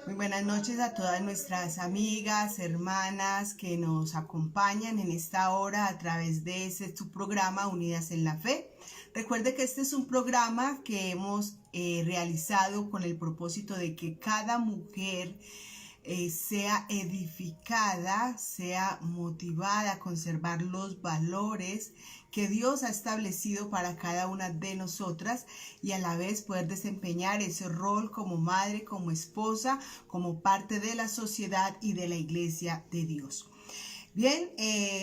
Muy buenas noches a todas nuestras amigas, hermanas que nos acompañan en esta hora a través de su programa Unidas en la Fe. Recuerde que este es un programa que hemos realizado con el propósito de que cada mujer sea edificada, sea motivada a conservar los valores que Dios ha establecido para cada una de nosotras y a la vez poder desempeñar ese rol como madre, como esposa, como parte de la sociedad y de la iglesia de Dios. Bien,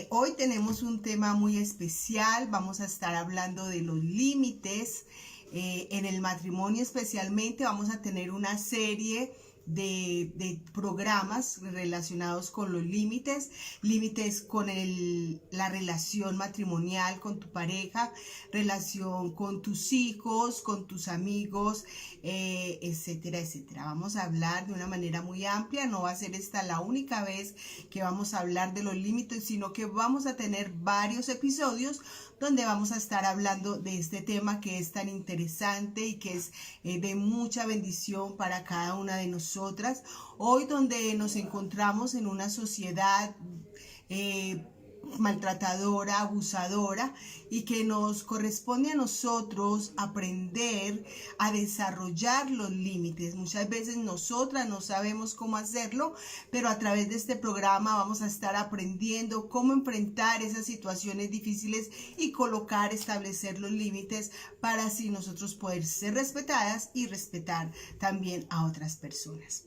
hoy tenemos un tema muy especial. Vamos a estar hablando de los límites en el matrimonio. Especialmente vamos a tener una serie de programas relacionados con los límites con la relación matrimonial con tu pareja, relación con tus hijos, con tus amigos, etcétera, etcétera. Vamos a hablar de una manera muy amplia. No va a ser esta la única vez que vamos a hablar de los límites, sino que vamos a tener varios episodios donde vamos a estar hablando de este tema que es tan interesante y que es de mucha bendición para cada una de nosotras. Hoy, donde nos encontramos en una sociedad maltratadora, abusadora, y que nos corresponde a nosotros aprender a desarrollar los límites. Muchas veces nosotras no sabemos cómo hacerlo, pero a través de este programa vamos a estar aprendiendo cómo enfrentar esas situaciones difíciles y establecer los límites para así nosotros poder ser respetadas y respetar también a otras personas.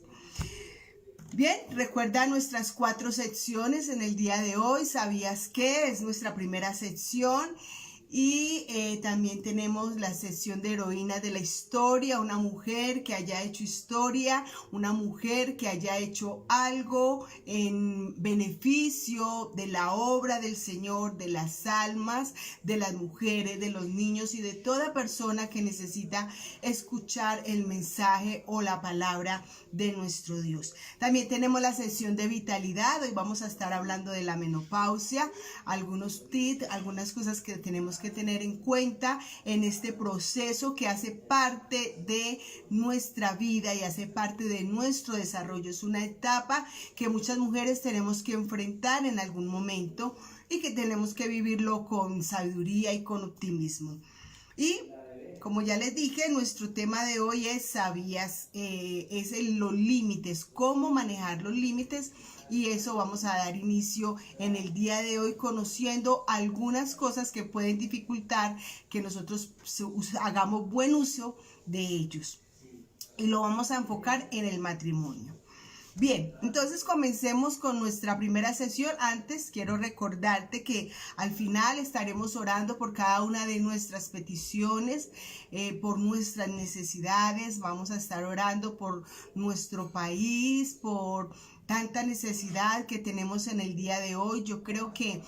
Bien, recuerda nuestras 4 secciones en el día de hoy. ¿Sabías qué? Es nuestra primera sección. Y también tenemos la sección de heroínas de la historia, una mujer que haya hecho historia, una mujer que haya hecho algo en beneficio de la obra del Señor, de las almas, de las mujeres, de los niños y de toda persona que necesita escuchar el mensaje o la palabra de nuestro Dios. También tenemos la sección de vitalidad. Hoy vamos a estar hablando de la menopausia, algunos tips, algunas cosas que tenemos que tener en cuenta en este proceso que hace parte de nuestra vida y hace parte de nuestro desarrollo. Es una etapa que muchas mujeres tenemos que enfrentar en algún momento y que tenemos que vivirlo con sabiduría y con optimismo. Y como ya les dije, nuestro tema de hoy es los límites, cómo manejar los límites, y eso vamos a dar inicio en el día de hoy conociendo algunas cosas que pueden dificultar que nosotros hagamos buen uso de ellos, y lo vamos a enfocar en el matrimonio. Bien, entonces comencemos con nuestra primera sesión. Antes quiero recordarte que al final estaremos orando por cada una de nuestras peticiones, por nuestras necesidades. Vamos a estar orando por nuestro país, por tanta necesidad que tenemos en el día de hoy. Yo creo que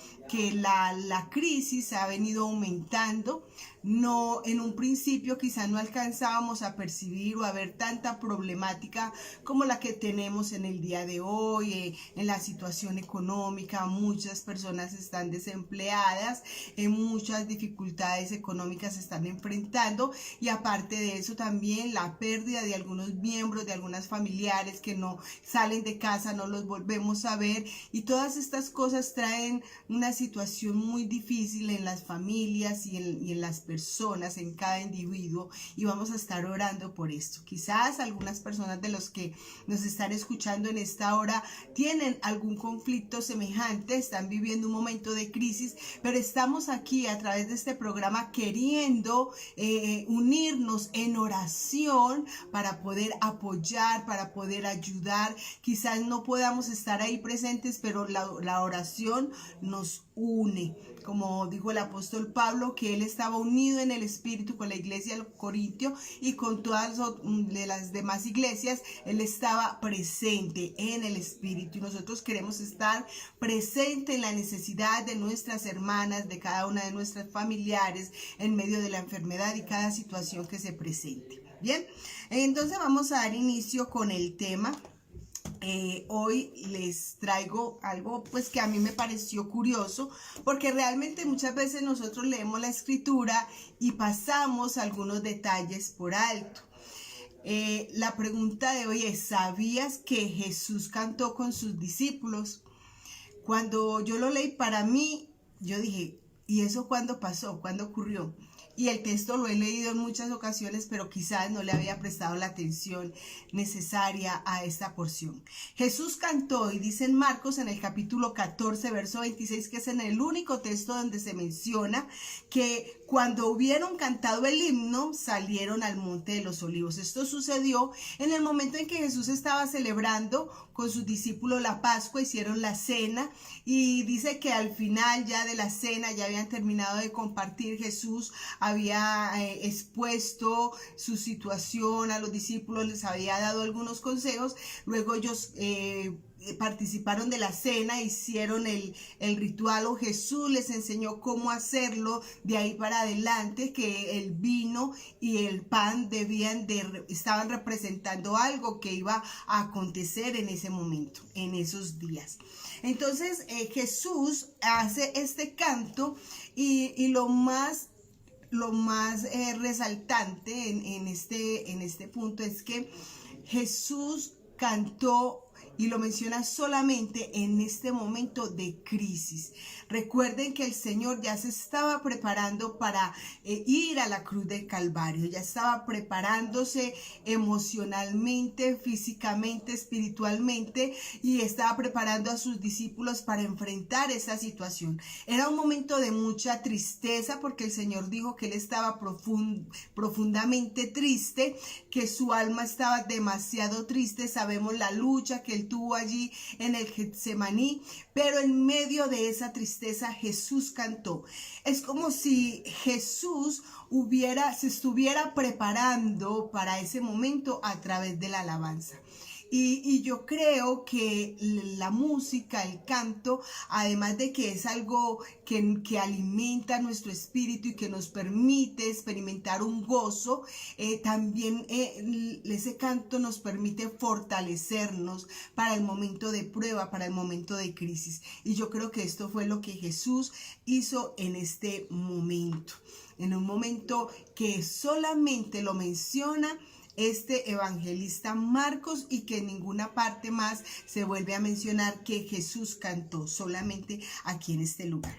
la crisis ha venido aumentando. No, en un principio quizás no alcanzábamos a percibir o a ver tanta problemática como la que tenemos en el día de hoy, en la situación económica. Muchas personas están desempleadas, muchas dificultades económicas se están enfrentando, y aparte de eso también la pérdida de algunos miembros, de algunas familiares que no salen de casa, no los volvemos a ver, y todas estas cosas traen una situación muy difícil en las familias y en las personas, en cada individuo, y vamos a estar orando por esto. Quizás algunas personas de los que nos están escuchando en esta hora tienen algún conflicto semejante, están viviendo un momento de crisis, pero estamos aquí a través de este programa queriendo unirnos en oración para poder apoyar, para poder ayudar. Quizás no podamos estar ahí presentes, pero la oración nos une. Como dijo el apóstol Pablo, que él estaba unido en el espíritu con la iglesia de Corintio y con todas las demás iglesias. Él estaba presente en el espíritu, y nosotros queremos estar presente en la necesidad de nuestras hermanas, de cada una de nuestras familiares, en medio de la enfermedad y cada situación que se presente. Bien, entonces vamos a dar inicio con el tema. Hoy les traigo algo pues que a mí me pareció curioso, porque realmente muchas veces nosotros leemos la escritura y pasamos algunos detalles por alto. La pregunta de hoy es, ¿sabías que Jesús cantó con sus discípulos? Cuando yo lo leí, para mí, yo dije, ¿y eso cuándo pasó? ¿Cuándo ocurrió? Y el texto lo he leído en muchas ocasiones, pero quizás no le había prestado la atención necesaria a esta porción. Jesús cantó, y dice en Marcos, en el capítulo 14, verso 26, que es en el único texto donde se menciona que cuando hubieron cantado el himno, salieron al monte de los olivos. Esto sucedió en el momento en que Jesús estaba celebrando con sus discípulos la Pascua, hicieron la cena, y dice que al final ya de la cena, ya habían terminado de compartir. Jesús había expuesto su situación a los discípulos, les había dado algunos consejos. Luego ellos participaron de la cena, hicieron el ritual, o Jesús les enseñó cómo hacerlo. De ahí para adelante, que el vino y el pan estaban representando algo que iba a acontecer en ese momento, en esos días. Entonces Jesús hace este canto, y lo más resaltante en este punto es que Jesús cantó, y lo menciona solamente en este momento de crisis. Recuerden que el Señor ya se estaba preparando para ir a la cruz del Calvario, ya estaba preparándose emocionalmente, físicamente, espiritualmente, y estaba preparando a sus discípulos para enfrentar esa situación. Era un momento de mucha tristeza, porque el Señor dijo que Él estaba profundamente triste, que su alma estaba demasiado triste. Sabemos la lucha que Él tuvo allí en el Getsemaní, pero en medio de esa tristeza Jesús cantó. Es como si Jesús se estuviera preparando para ese momento a través de la alabanza. Y yo creo que la música, el canto, además de que es algo que alimenta nuestro espíritu y que nos permite experimentar un gozo, también ese canto nos permite fortalecernos para el momento de prueba, para el momento de crisis. Y yo creo que esto fue lo que Jesús hizo en este momento, en un momento que solamente lo menciona este evangelista Marcos, y que en ninguna parte más se vuelve a mencionar que Jesús cantó, solamente aquí en este lugar.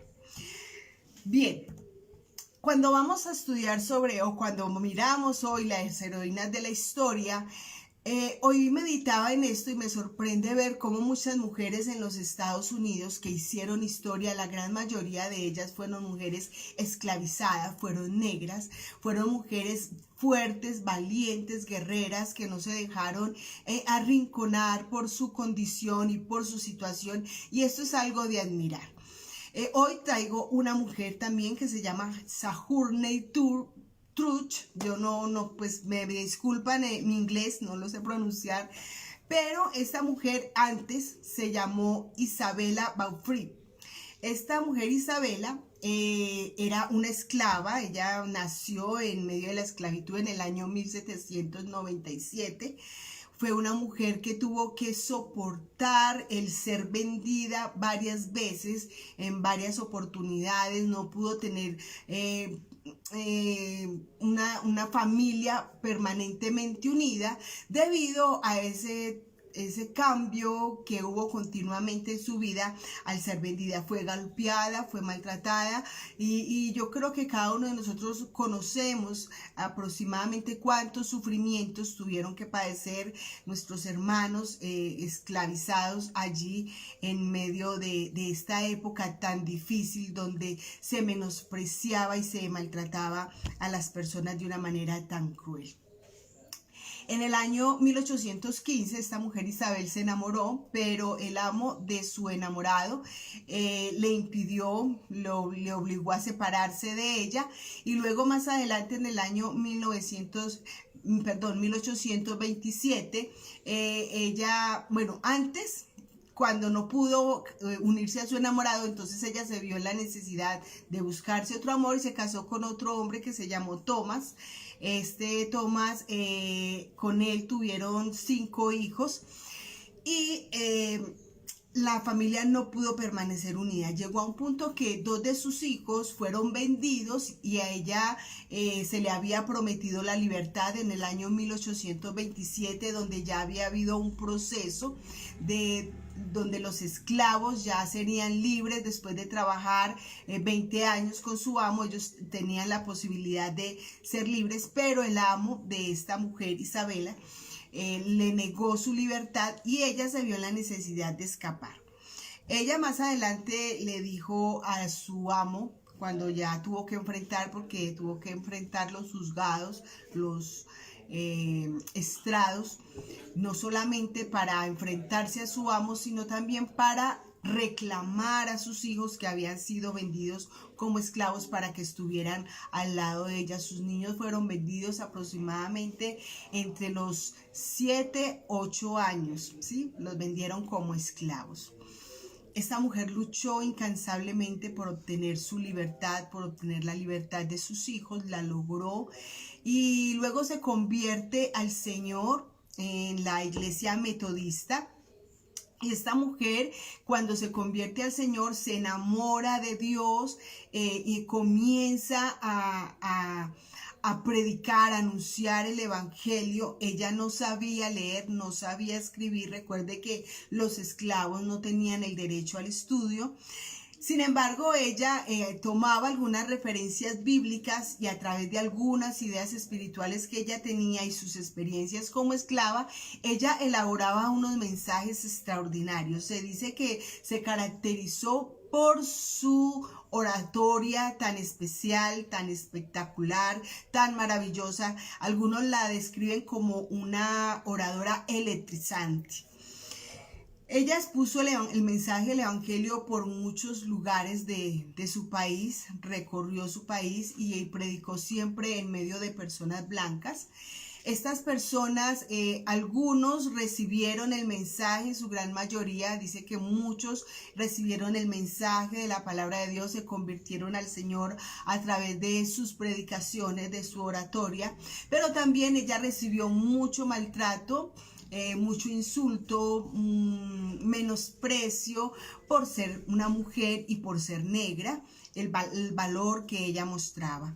Bien, cuando vamos a estudiar o cuando miramos hoy las heroínas de la historia, hoy meditaba en esto y me sorprende ver cómo muchas mujeres en los Estados Unidos que hicieron historia, la gran mayoría de ellas fueron mujeres esclavizadas, fueron negras, fueron mujeres fuertes, valientes, guerreras, que no se dejaron arrinconar por su condición y por su situación, y esto es algo de admirar. Hoy traigo una mujer también que se llama Zahurney Truch. Yo pues me disculpan, mi inglés no lo sé pronunciar, pero esta mujer antes se llamó Isabella Baufrid. Esta mujer Isabella era una esclava. Ella nació en medio de la esclavitud en el año 1797. Fue una mujer que tuvo que soportar el ser vendida varias veces, en varias oportunidades. No pudo tener una familia permanentemente unida debido a ese cambio que hubo continuamente en su vida al ser vendida. Fue golpeada, fue maltratada, y yo creo que cada uno de nosotros conocemos aproximadamente cuántos sufrimientos tuvieron que padecer nuestros hermanos esclavizados allí en medio de esta época tan difícil, donde se menospreciaba y se maltrataba a las personas de una manera tan cruel. En el año 1815 esta mujer Isabel se enamoró, pero el amo de su enamorado le impidió, le obligó a separarse de ella, y luego más adelante en el año 1827, ella, bueno, antes, cuando no pudo unirse a su enamorado, entonces ella se vio en la necesidad de buscarse otro amor y se casó con otro hombre que se llamó Thomas. Thomas, con él tuvieron 5 hijos, y la familia no pudo permanecer unida. Llegó a un punto que 2 de sus hijos fueron vendidos y a ella se le había prometido la libertad en el año 1827, donde ya había habido un proceso donde los esclavos ya serían libres después de trabajar 20 años con su amo. Ellos tenían la posibilidad de ser libres, pero el amo de esta mujer, Isabela, le negó su libertad y ella se vio en la necesidad de escapar. Ella más adelante le dijo a su amo, cuando ya tuvo que enfrentar, porque tuvo que enfrentar los juzgados, los estrados, no solamente para enfrentarse a su amo, sino también para reclamar a sus hijos que habían sido vendidos como esclavos para que estuvieran al lado de ella. Sus niños fueron vendidos aproximadamente entre los 7, 8 años, ¿sí? Los vendieron como esclavos. Esta mujer luchó incansablemente por obtener su libertad, por obtener la libertad de sus hijos, la logró y luego se convierte al Señor en la iglesia metodista. Y esta mujer, cuando se convierte al Señor, se enamora de Dios y comienza a predicar, a anunciar el evangelio. Ella no sabía leer, no sabía escribir. Recuerde que los esclavos no tenían el derecho al estudio. Sin embargo, ella tomaba algunas referencias bíblicas y a través de algunas ideas espirituales que ella tenía y sus experiencias como esclava, ella elaboraba unos mensajes extraordinarios. Se dice que se caracterizó por su oratoria tan especial, tan espectacular, tan maravillosa. Algunos la describen como una oradora electrizante. Ella expuso el mensaje del evangelio por muchos lugares de su país, recorrió su país y predicó siempre en medio de personas blancas. Estas personas, algunos recibieron el mensaje, su gran mayoría, dice que muchos recibieron el mensaje de la palabra de Dios, se convirtieron al Señor a través de sus predicaciones, de su oratoria, pero también ella recibió mucho maltrato, mucho insulto, menosprecio por ser una mujer y por ser negra, el valor que ella mostraba.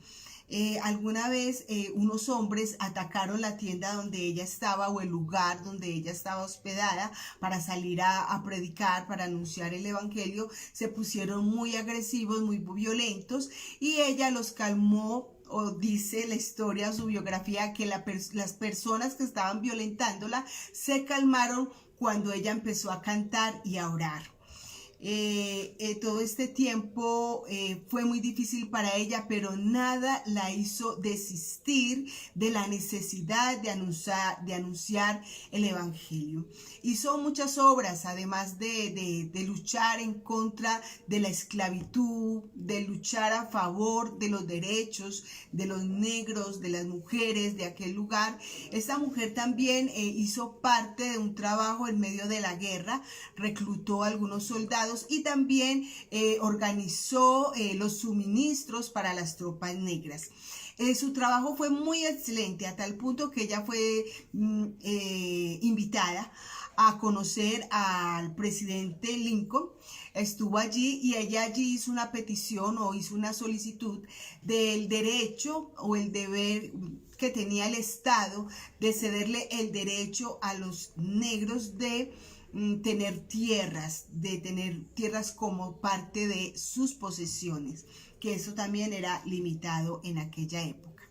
Alguna vez unos hombres atacaron la tienda donde ella estaba o el lugar donde ella estaba hospedada para salir a predicar, para anunciar el evangelio. Se pusieron muy agresivos, muy violentos y ella los calmó. O dice la historia, su biografía, que las personas que estaban violentándola se calmaron cuando ella empezó a cantar y a orar. Todo este tiempo fue muy difícil para ella, pero nada la hizo desistir de la necesidad de anunciar el evangelio. Hizo muchas obras, además de luchar en contra de la esclavitud, de luchar a favor de los derechos de los negros, de las mujeres de aquel lugar. Esta mujer también hizo parte de un trabajo en medio de la guerra, reclutó a algunos soldados y también organizó los suministros para las tropas negras. Su trabajo fue muy excelente, a tal punto que ella fue invitada a conocer al presidente Lincoln. Estuvo allí y ella allí hizo una petición o hizo una solicitud del derecho o el deber que tenía el Estado de cederle el derecho a los negros de tener tierras como parte de sus posesiones, que eso también era limitado en aquella época.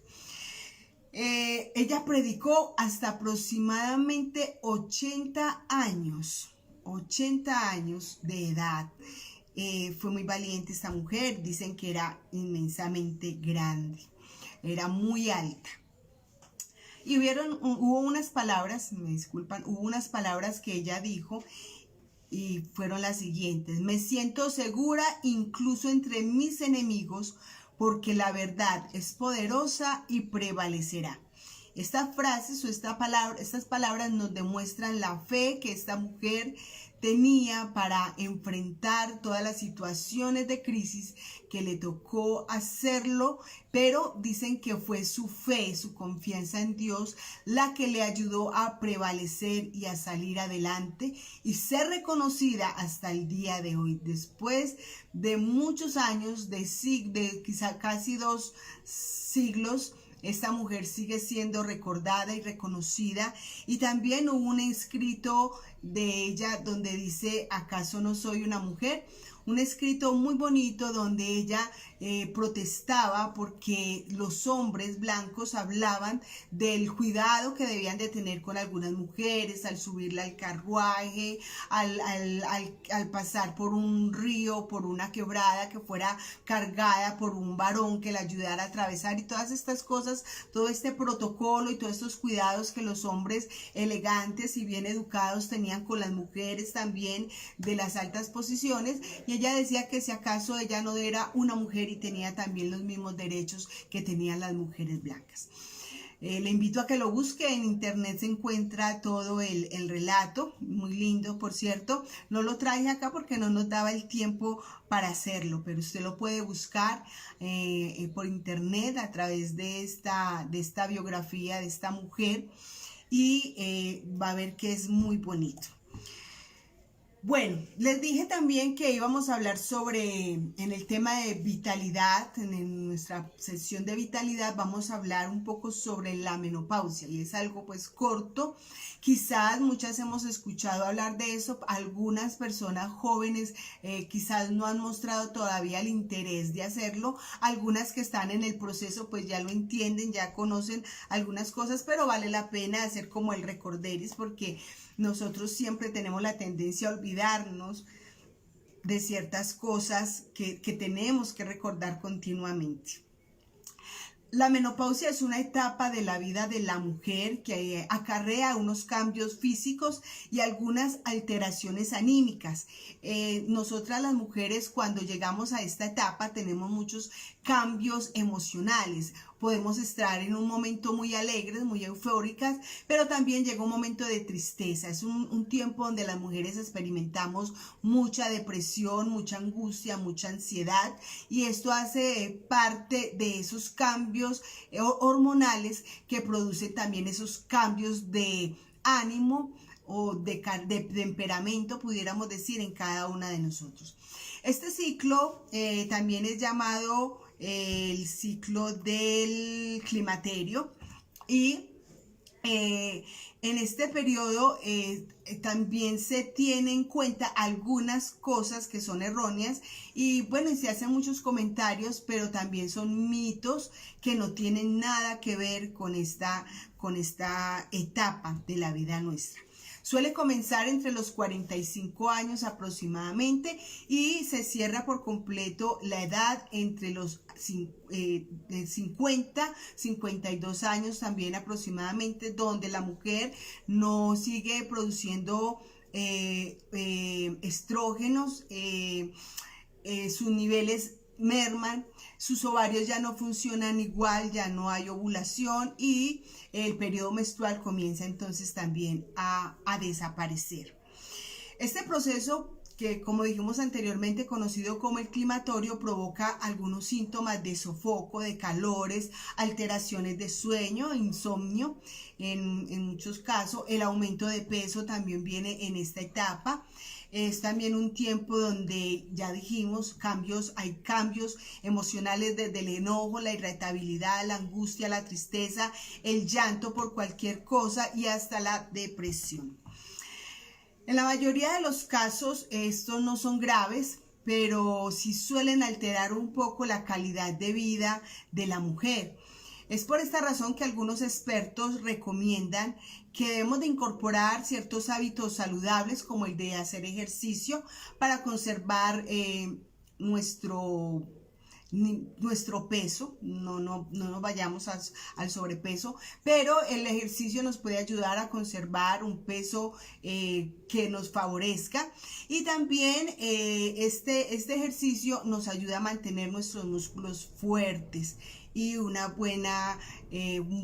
Ella predicó hasta aproximadamente 80 años de edad. Fue muy valiente esta mujer, dicen que era inmensamente grande, era muy alta. Y hubo unas palabras, me disculpan, hubo unas palabras que ella dijo y fueron las siguientes: me siento segura incluso entre mis enemigos porque la verdad es poderosa y prevalecerá. Estas frases o estas palabras nos demuestran la fe que esta mujer tenía para enfrentar todas las situaciones de crisis que le tocó hacerlo, pero dicen que fue su fe, su confianza en Dios, la que le ayudó a prevalecer y a salir adelante y ser reconocida hasta el día de hoy. Después de muchos años, de quizá casi 2 siglos, esta mujer sigue siendo recordada y reconocida, y también hubo un escrito de ella donde dice: ¿acaso no soy una mujer? Un escrito muy bonito donde ella protestaba porque los hombres blancos hablaban del cuidado que debían de tener con algunas mujeres al subirla al carruaje, al pasar por un río, por una quebrada, que fuera cargada por un varón que la ayudara a atravesar, y todas estas cosas, todo este protocolo y todos estos cuidados que los hombres elegantes y bien educados tenían con las mujeres también de las altas posiciones. Y ella decía que si acaso ella no era una mujer y tenía también los mismos derechos que tenían las mujeres blancas. Le invito a que lo busque, en internet se encuentra todo el relato, muy lindo por cierto. No lo traje acá porque no nos daba el tiempo para hacerlo, pero usted lo puede buscar por internet a través de esta biografía de esta mujer, y va a ver que es muy bonito. Bueno, les dije también que íbamos a hablar sobre, en el tema de vitalidad, en nuestra sesión de vitalidad vamos a hablar un poco sobre la menopausia, y es algo pues corto. Quizás muchas hemos escuchado hablar de eso, algunas personas jóvenes quizás no han mostrado todavía el interés de hacerlo, algunas que están en el proceso pues ya lo entienden, ya conocen algunas cosas, pero vale la pena hacer como el recorderis, porque nosotros siempre tenemos la tendencia a olvidarnos de ciertas cosas que tenemos que recordar continuamente. La menopausia es una etapa de la vida de la mujer que acarrea unos cambios físicos y algunas alteraciones anímicas. Nosotras las mujeres, cuando llegamos a esta etapa, tenemos muchos cambios emocionales. Podemos estar en un momento muy alegres, muy eufóricas, pero también llega un momento de tristeza. Es un tiempo donde las mujeres experimentamos mucha depresión, mucha angustia, mucha ansiedad, y esto hace parte de esos cambios hormonales que producen también esos cambios de ánimo o de temperamento, pudiéramos decir, en cada una de nosotros. Este ciclo también es llamado el ciclo del climaterio, y en este periodo también se tienen en cuenta algunas cosas que son erróneas, y bueno, y se hacen muchos comentarios, pero también son mitos que no tienen nada que ver con esta etapa de la vida nuestra. Suele comenzar entre los 45 años aproximadamente y se cierra por completo la edad entre los 50, 52 años también aproximadamente, donde la mujer no sigue produciendo estrógenos, sus niveles merman, sus ovarios ya no funcionan igual, ya no hay ovulación, y el periodo menstrual comienza entonces también a desaparecer. Este proceso, que como dijimos anteriormente, conocido como el climatorio, provoca algunos síntomas de sofoco, de calores, alteraciones de sueño, insomnio, en muchos casos. El aumento de peso también viene en esta etapa. Es también un tiempo donde, ya dijimos, hay cambios emocionales, desde el enojo, la irritabilidad, la angustia, la tristeza, el llanto por cualquier cosa y hasta la depresión. En la mayoría de los casos estos no son graves, pero sí suelen alterar un poco la calidad de vida de la mujer. Es por esta razón que algunos expertos recomiendan que debemos de incorporar ciertos hábitos saludables, como el de hacer ejercicio, para conservar nuestro peso, no nos vayamos al sobrepeso, pero el ejercicio nos puede ayudar a conservar un peso que nos favorezca, y también este ejercicio nos ayuda a mantener nuestros músculos fuertes y un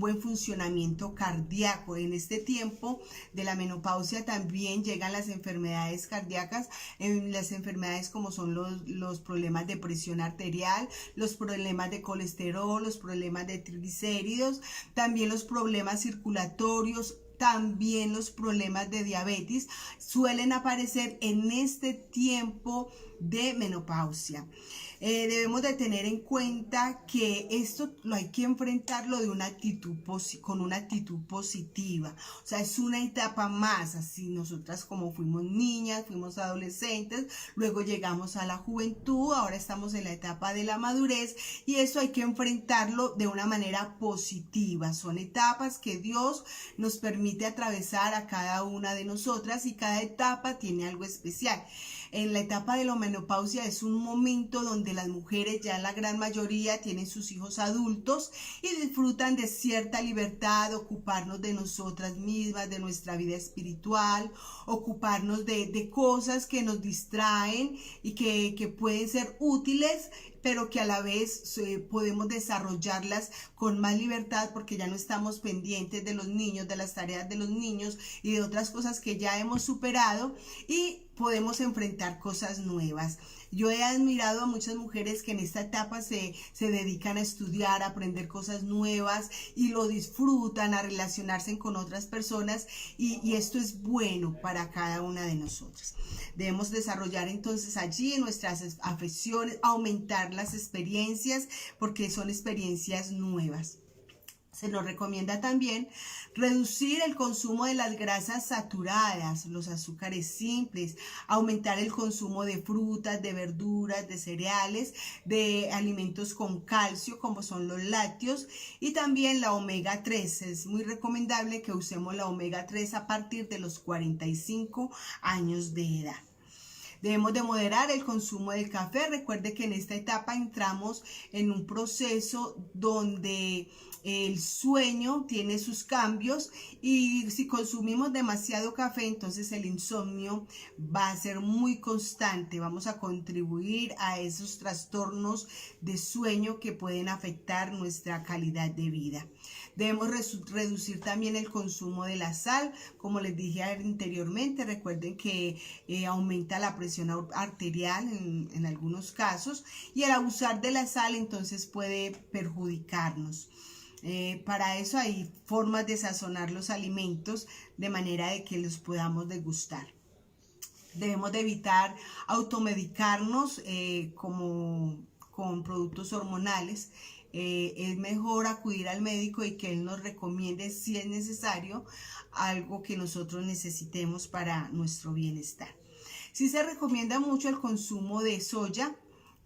buen funcionamiento cardíaco. En este tiempo de la menopausia también llegan las enfermedades cardíacas, las enfermedades como son los problemas de presión arterial, los problemas de colesterol, los problemas de triglicéridos, también los problemas circulatorios, también los problemas de diabetes suelen aparecer en este tiempo de menopausia. Debemos de tener en cuenta que esto lo hay que enfrentarlo con una actitud positiva. O sea, es una etapa más, así nosotras como fuimos niñas, fuimos adolescentes, luego llegamos a la juventud, ahora estamos en la etapa de la madurez y eso hay que enfrentarlo de una manera positiva. Son etapas que Dios nos permite atravesar a cada una de nosotras y cada etapa tiene algo especial. En la etapa de la menopausia es un momento donde las mujeres, ya la gran mayoría, tienen sus hijos adultos y disfrutan de cierta libertad, de ocuparnos de nosotras mismas, de nuestra vida espiritual, ocuparnos de cosas que nos distraen y que pueden ser útiles, pero que a la vez podemos desarrollarlas con más libertad porque ya no estamos pendientes de los niños, de las tareas de los niños y de otras cosas que ya hemos superado y podemos enfrentar cosas nuevas. Yo he admirado a muchas mujeres que en esta etapa se dedican a estudiar, a aprender cosas nuevas y lo disfrutan, a relacionarse con otras personas y esto es bueno para cada una de nosotras. Debemos desarrollar entonces allí nuestras afecciones, aumentar las experiencias porque son experiencias nuevas. Se nos recomienda también reducir el consumo de las grasas saturadas, los azúcares simples, aumentar el consumo de frutas, de verduras, de cereales, de alimentos con calcio como son los lácteos y también la omega 3. Es muy recomendable que usemos la omega 3 a partir de los 45 años de edad. Debemos de moderar el consumo del café. Recuerde que en esta etapa entramos en un proceso donde el sueño tiene sus cambios y si consumimos demasiado café, entonces el insomnio va a ser muy constante. Vamos a contribuir a esos trastornos de sueño que pueden afectar nuestra calidad de vida. Debemos reducir también el consumo de la sal, como les dije anteriormente. Recuerden que aumenta la presión arterial en algunos casos y el abusar de la sal entonces puede perjudicarnos. Para eso hay formas de sazonar los alimentos de manera de que los podamos degustar. Debemos de evitar automedicarnos con productos hormonales. Es mejor acudir al médico y que él nos recomiende, si es necesario, algo que nosotros necesitemos para nuestro bienestar. Sí se recomienda mucho el consumo de soya.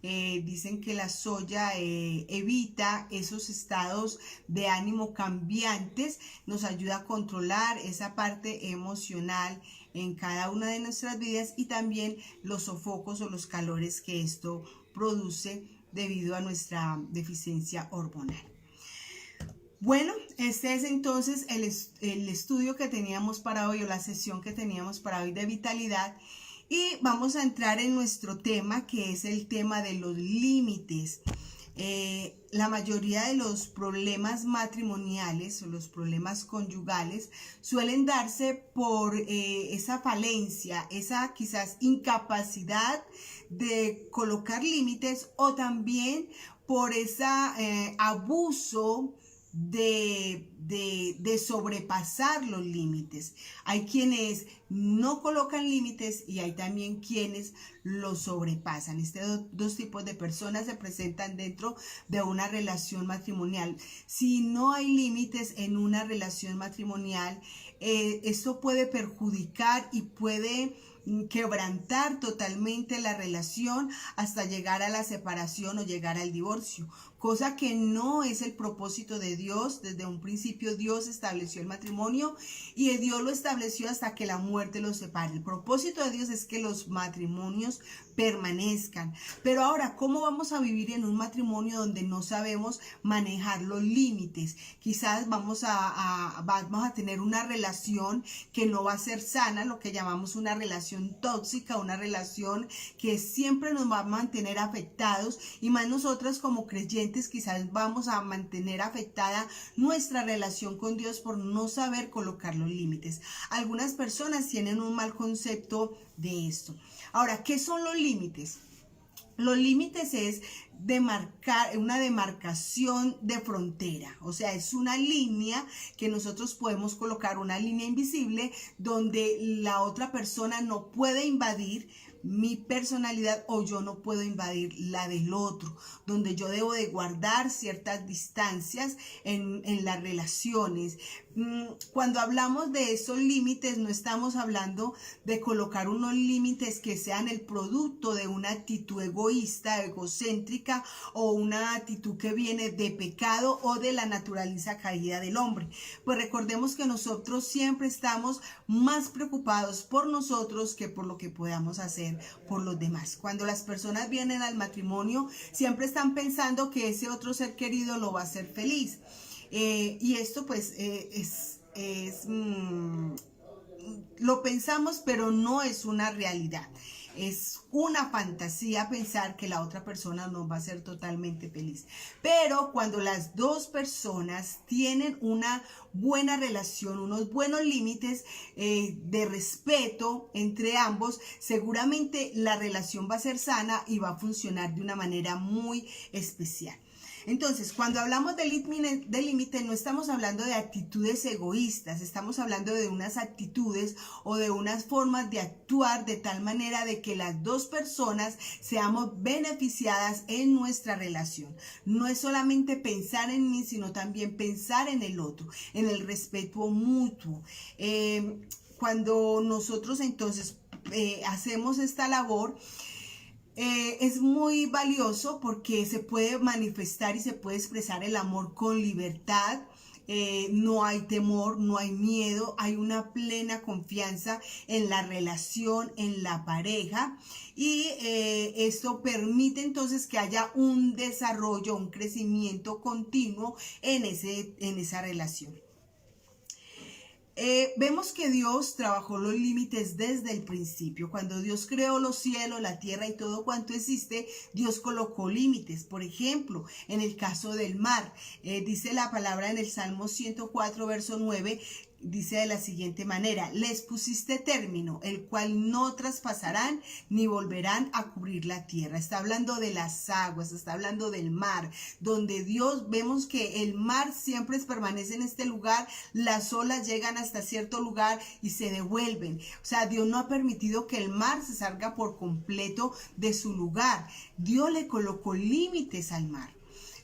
Dicen que la soya evita esos estados de ánimo cambiantes, nos ayuda a controlar esa parte emocional en cada una de nuestras vidas y también los sofocos o los calores que esto produce debido a nuestra deficiencia hormonal. Bueno, este es entonces el estudio que teníamos para hoy o la sesión que teníamos para hoy de vitalidad. Y vamos a entrar en nuestro tema, que es el tema de los límites. La mayoría de los problemas matrimoniales o los problemas conyugales suelen darse por esa falencia, esa quizás incapacidad de colocar límites o también por ese abuso de sobrepasar los límites. Hay quienes no colocan límites y hay también quienes los sobrepasan. Estos dos tipos de personas se presentan dentro de una relación matrimonial. Si no hay límites en una relación matrimonial, esto puede perjudicar y puede quebrantar totalmente la relación hasta llegar a la separación o llegar al divorcio, cosa que no es el propósito de Dios. Desde un principio Dios estableció el matrimonio y Dios lo estableció hasta que la muerte los separe. El propósito de Dios es que los matrimonios permanezcan. Pero ahora, ¿cómo vamos a vivir en un matrimonio donde no sabemos manejar los límites? Quizás vamos a tener una relación que no va a ser sana, lo que llamamos una relación relación tóxica, una relación que siempre nos va a mantener afectados, y más nosotras como creyentes quizás vamos a mantener afectada nuestra relación con Dios por no saber colocar los límites. Algunas personas tienen un mal concepto de esto. Ahora, ¿qué son los límites? Los límites es una demarcación de frontera, o sea, es una línea que nosotros podemos colocar, una línea invisible donde la otra persona no puede invadir mi personalidad o yo no puedo invadir la del otro, donde yo debo de guardar ciertas distancias en las relaciones. Cuando hablamos de esos límites, no estamos hablando de colocar unos límites que sean el producto de una actitud egoísta, egocéntrica, o una actitud que viene de pecado o de la naturaleza caída del hombre. Pues recordemos que nosotros siempre estamos más preocupados por nosotros que por lo que podamos hacer por los demás. Cuando las personas vienen al matrimonio, siempre están pensando que ese otro ser querido lo va a hacer feliz. Y esto pues lo pensamos, pero no es una realidad. Es una fantasía pensar que la otra persona nos va a hacer totalmente feliz. Pero cuando las dos personas tienen una buena relación, unos buenos límites de respeto entre ambos, seguramente la relación va a ser sana y va a funcionar de una manera muy especial. Entonces, cuando hablamos de límite, no estamos hablando de actitudes egoístas, estamos hablando de unas actitudes o de unas formas de actuar de tal manera de que las dos personas seamos beneficiadas en nuestra relación. No es solamente pensar en mí, sino también pensar en el otro, en el respeto mutuo. Cuando nosotros entonces hacemos esta labor, es muy valioso porque se puede manifestar y se puede expresar el amor con libertad. No hay temor, no hay miedo, hay una plena confianza en la relación, en la pareja, y esto permite entonces que haya un desarrollo, un crecimiento continuo en esa relación. Vemos que Dios trabajó los límites desde el principio. Cuando Dios creó los cielos, la tierra y todo cuanto existe, Dios colocó límites. Por ejemplo, en el caso del mar, dice la palabra en el Salmo 104, verso 9, dice de la siguiente manera: les pusiste término, el cual no traspasarán ni volverán a cubrir la tierra. Está hablando de las aguas, está hablando del mar, donde Dios, vemos que el mar siempre permanece en este lugar, las olas llegan hasta cierto lugar y se devuelven. O sea, Dios no ha permitido que el mar se salga por completo de su lugar. Dios le colocó límites al mar.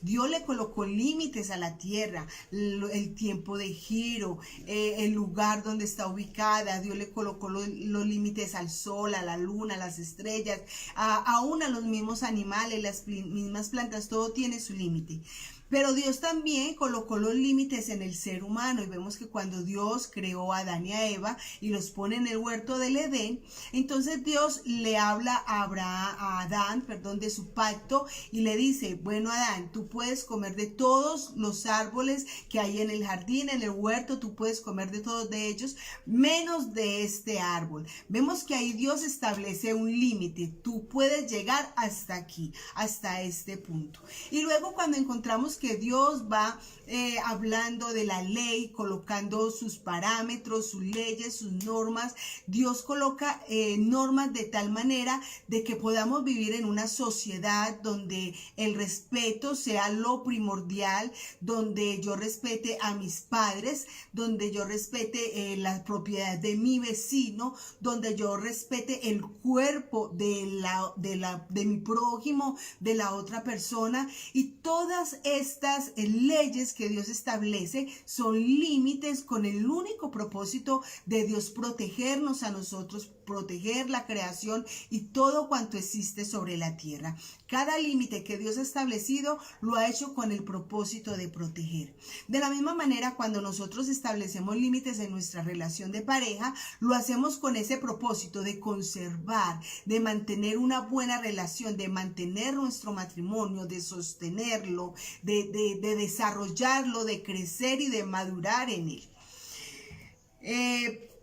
Dios le colocó límites a la tierra, el tiempo de giro, el lugar donde está ubicada. Dios le colocó los límites al sol, a la luna, a las estrellas, aún a los mismos animales, las mismas plantas, todo tiene su límite. Pero Dios también colocó los límites en el ser humano, y vemos que cuando Dios creó a Adán y a Eva y los pone en el huerto del Edén, entonces Dios le habla a Adán, de su pacto, y le dice: bueno, Adán, tú puedes comer de todos los árboles que hay en el jardín, en el huerto, tú puedes comer de todos de ellos, menos de este árbol. Vemos que ahí Dios establece un límite: tú puedes llegar hasta aquí, hasta este punto. Y luego cuando encontramos que Dios va hablando de la ley, colocando sus parámetros, sus leyes, sus normas, Dios coloca normas de tal manera de que podamos vivir en una sociedad donde el respeto sea lo primordial, donde yo respete a mis padres, donde yo respete la propiedad de mi vecino, donde yo respete el cuerpo de mi prójimo, de la otra persona. Y todas estas leyes que Dios establece son límites con el único propósito de Dios protegernos a nosotros, proteger la creación y todo cuanto existe sobre la tierra. Cada límite que Dios ha establecido lo ha hecho con el propósito de proteger. De la misma manera, cuando nosotros establecemos límites en nuestra relación de pareja, lo hacemos con ese propósito de conservar, de mantener una buena relación, de mantener nuestro matrimonio, de sostenerlo, de desarrollarlo, de crecer y de madurar en él.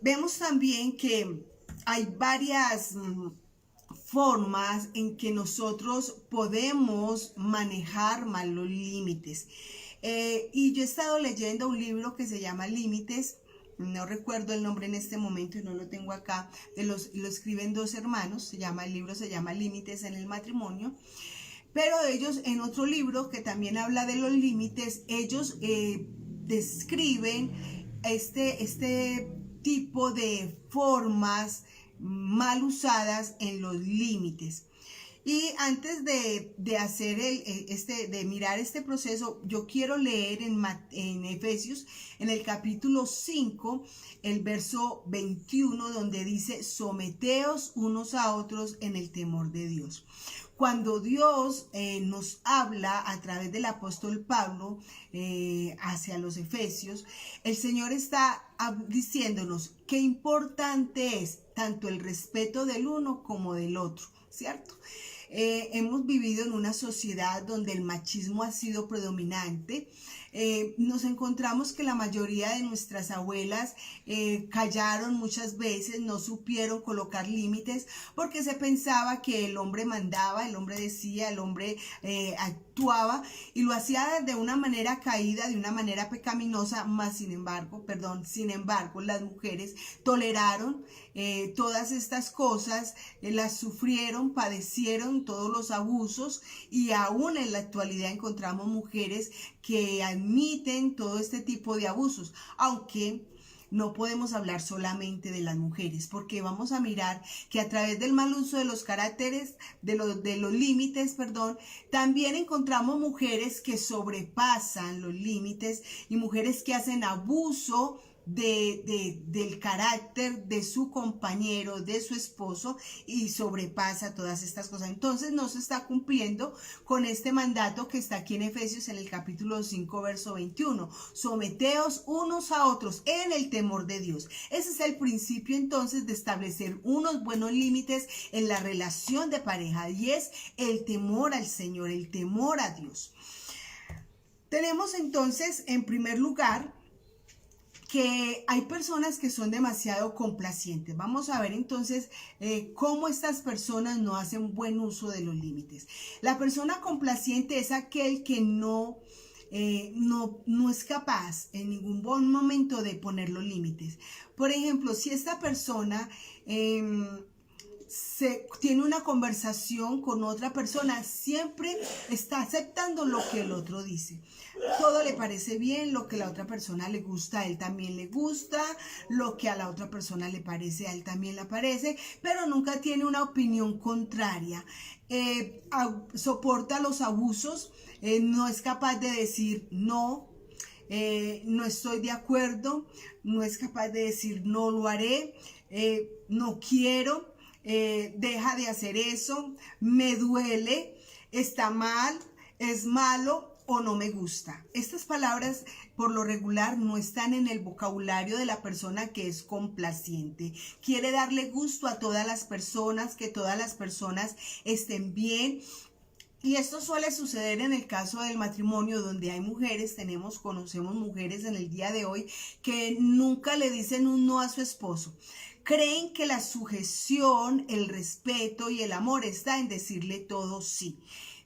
Vemos también que hay varias formas en que nosotros podemos manejar mal los límites. Y yo he estado leyendo un libro que se llama Límites, no recuerdo el nombre en este momento y no lo tengo acá, lo escriben dos hermanos, el libro se llama Límites en el matrimonio, pero ellos en otro libro que también habla de los límites, ellos describen este tipo de formas mal usadas en los límites. Y antes de hacer de mirar este proceso, yo quiero leer en Efesios, en el capítulo 5, el verso 21, donde dice: someteos unos a otros en el temor de Dios. Cuando Dios nos habla a través del apóstol Pablo hacia los Efesios, el Señor está diciéndonos qué importante es tanto el respeto del uno como del otro, ¿cierto? Hemos vivido en una sociedad donde el machismo ha sido predominante. Nos encontramos que la mayoría de nuestras abuelas callaron muchas veces, no supieron colocar límites porque se pensaba que el hombre mandaba, el hombre decía, el hombre actuaba y lo hacía de una manera caída, de una manera pecaminosa, sin embargo, las mujeres toleraron todas estas cosas, las sufrieron, padecieron todos los abusos y aún en la actualidad encontramos mujeres que admiten todo este tipo de abusos, aunque no podemos hablar solamente de las mujeres, porque vamos a mirar que a través del mal uso de los caracteres, de los límites, también encontramos mujeres que sobrepasan los límites y mujeres que hacen abuso del carácter de su compañero, de su esposo, y sobrepasa todas estas cosas. Entonces no se está cumpliendo con este mandato que está aquí en Efesios en el capítulo 5 verso 21: someteos unos a otros en el temor de Dios. Ese es el principio entonces de establecer unos buenos límites en la relación de pareja, y es el temor al Señor, el temor a Dios. Tenemos entonces en primer lugar que hay personas que son demasiado complacientes. Vamos a ver entonces cómo estas personas no hacen buen uso de los límites. La persona complaciente es aquel que no es capaz en ningún buen momento de poner los límites. Por ejemplo, si esta persona tiene una conversación con otra persona, siempre está aceptando lo que el otro dice. Todo le parece bien, lo que a la otra persona le gusta, a él también le gusta, lo que a la otra persona le parece, a él también le parece, pero nunca tiene una opinión contraria. Soporta los abusos, no es capaz de decir no, no estoy de acuerdo, no es capaz de decir no lo haré, no quiero. Deja de hacer eso, me duele, está mal, es malo o no me gusta. Estas palabras por lo regular no están en el vocabulario de la persona que es complaciente. Quiere darle gusto a todas las personas, que todas las personas estén bien. Y esto suele suceder en el caso del matrimonio, donde hay mujeres, conocemos mujeres en el día de hoy que nunca le dicen un no a su esposo. Creen que la sujeción, el respeto y el amor está en decirle todo sí.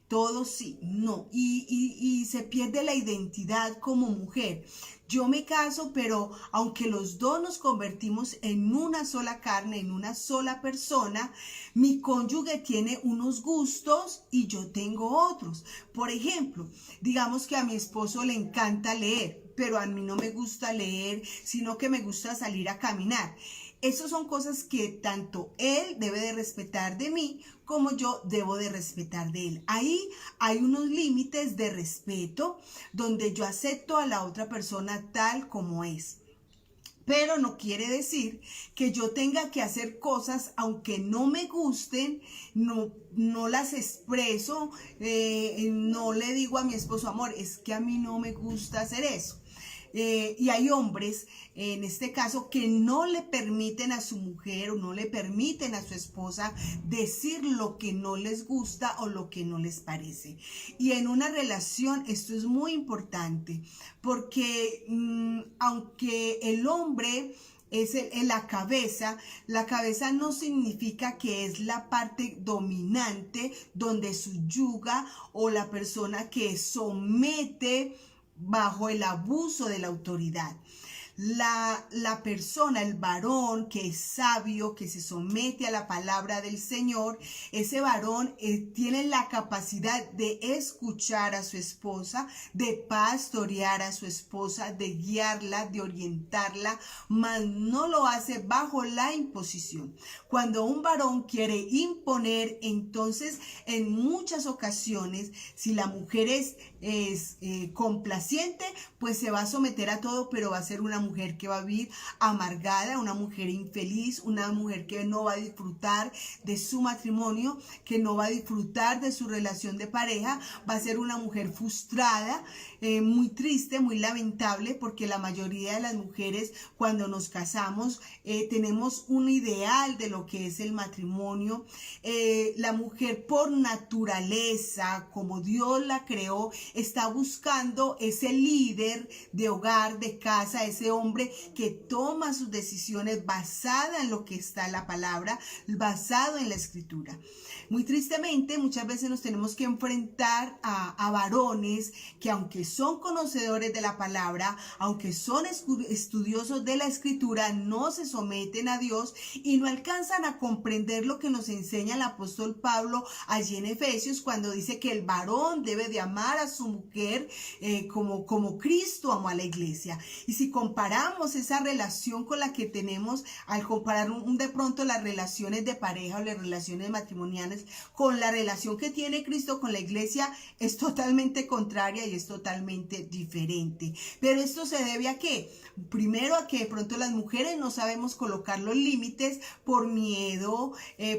Todo sí, no. Y se pierde la identidad como mujer. Yo me caso, pero aunque los dos nos convertimos en una sola carne, en una sola persona, mi cónyuge tiene unos gustos y yo tengo otros. Por ejemplo, digamos que a mi esposo le encanta leer, pero a mí no me gusta leer, sino que me gusta salir a caminar. Esas son cosas que tanto él debe de respetar de mí como yo debo de respetar de él. Ahí hay unos límites de respeto donde yo acepto a la otra persona tal como es. Pero no quiere decir que yo tenga que hacer cosas aunque no me gusten, no las expreso, no le digo a mi esposo, amor, es que a mí no me gusta hacer eso. Y hay hombres, en este caso, que no le permiten a su mujer o no le permiten a su esposa decir lo que no les gusta o lo que no les parece. Y en una relación esto es muy importante porque aunque el hombre es la cabeza. La cabeza no significa que es la parte dominante donde subyuga o la persona que somete bajo el abuso de la autoridad. La persona, el varón que es sabio, que se somete a la palabra del Señor, ese varón tiene la capacidad de escuchar a su esposa, de pastorear a su esposa, de guiarla, de orientarla, mas no lo hace bajo la imposición. Cuando un varón quiere imponer, entonces en muchas ocasiones, si la mujer es complaciente, pues se va a someter a todo, pero va a ser una mujer que va a vivir amargada, una mujer infeliz, una mujer que no va a disfrutar de su matrimonio, que no va a disfrutar de su relación de pareja, va a ser una mujer frustrada, muy triste, muy lamentable, porque la mayoría de las mujeres cuando nos casamos tenemos un ideal de lo que es el matrimonio. La mujer por naturaleza, como Dios la creó, está buscando ese líder de hogar, de casa, ese hombre que toma sus decisiones basada en lo que está en la palabra, basado en la escritura. Muy tristemente, muchas veces nos tenemos que enfrentar a varones que, aunque son conocedores de la palabra, aunque son estudiosos de la escritura, no se someten a Dios y no alcanzan a comprender lo que nos enseña el apóstol Pablo allí en Efesios, cuando dice que el varón debe de amar a su mujer como Cristo amó a la iglesia. Y si comparamos esa relación con la que tenemos, al comparar de pronto las relaciones de pareja o las relaciones matrimoniales con la relación que tiene Cristo con la iglesia, es totalmente contraria y es totalmente diferente. Pero esto se debe ¿a qué? Primero, a que de pronto las mujeres no sabemos colocar los límites por miedo,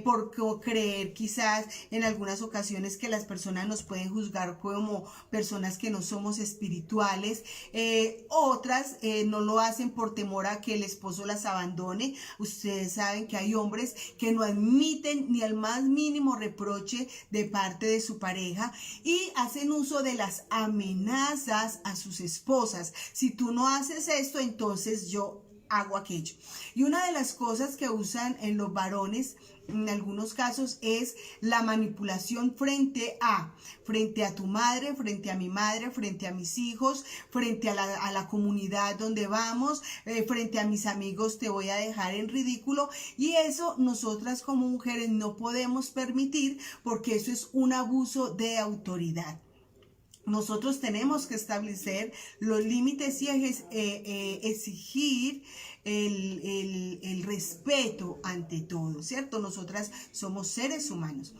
por creer quizás en algunas ocasiones que las personas nos pueden juzgar como personas que no somos espirituales. Otras no lo hacen por temor a que el esposo las abandone. Ustedes saben que hay hombres que no admiten ni el más mínimo reproche de parte de su pareja y hacen uso de las amenazas a sus esposas. Si tú no haces esto, entonces yo hago aquello. Y una de las cosas que usan en los varones en algunos casos es la manipulación frente a tu madre, frente a mi madre, frente a mis hijos, frente a la comunidad donde vamos, frente a mis amigos, te voy a dejar en ridículo. Y eso nosotras como mujeres no podemos permitir, porque eso es un abuso de autoridad. Nosotros tenemos que establecer los límites y exigir el respeto ante todo, ¿cierto? Nosotras somos seres humanos.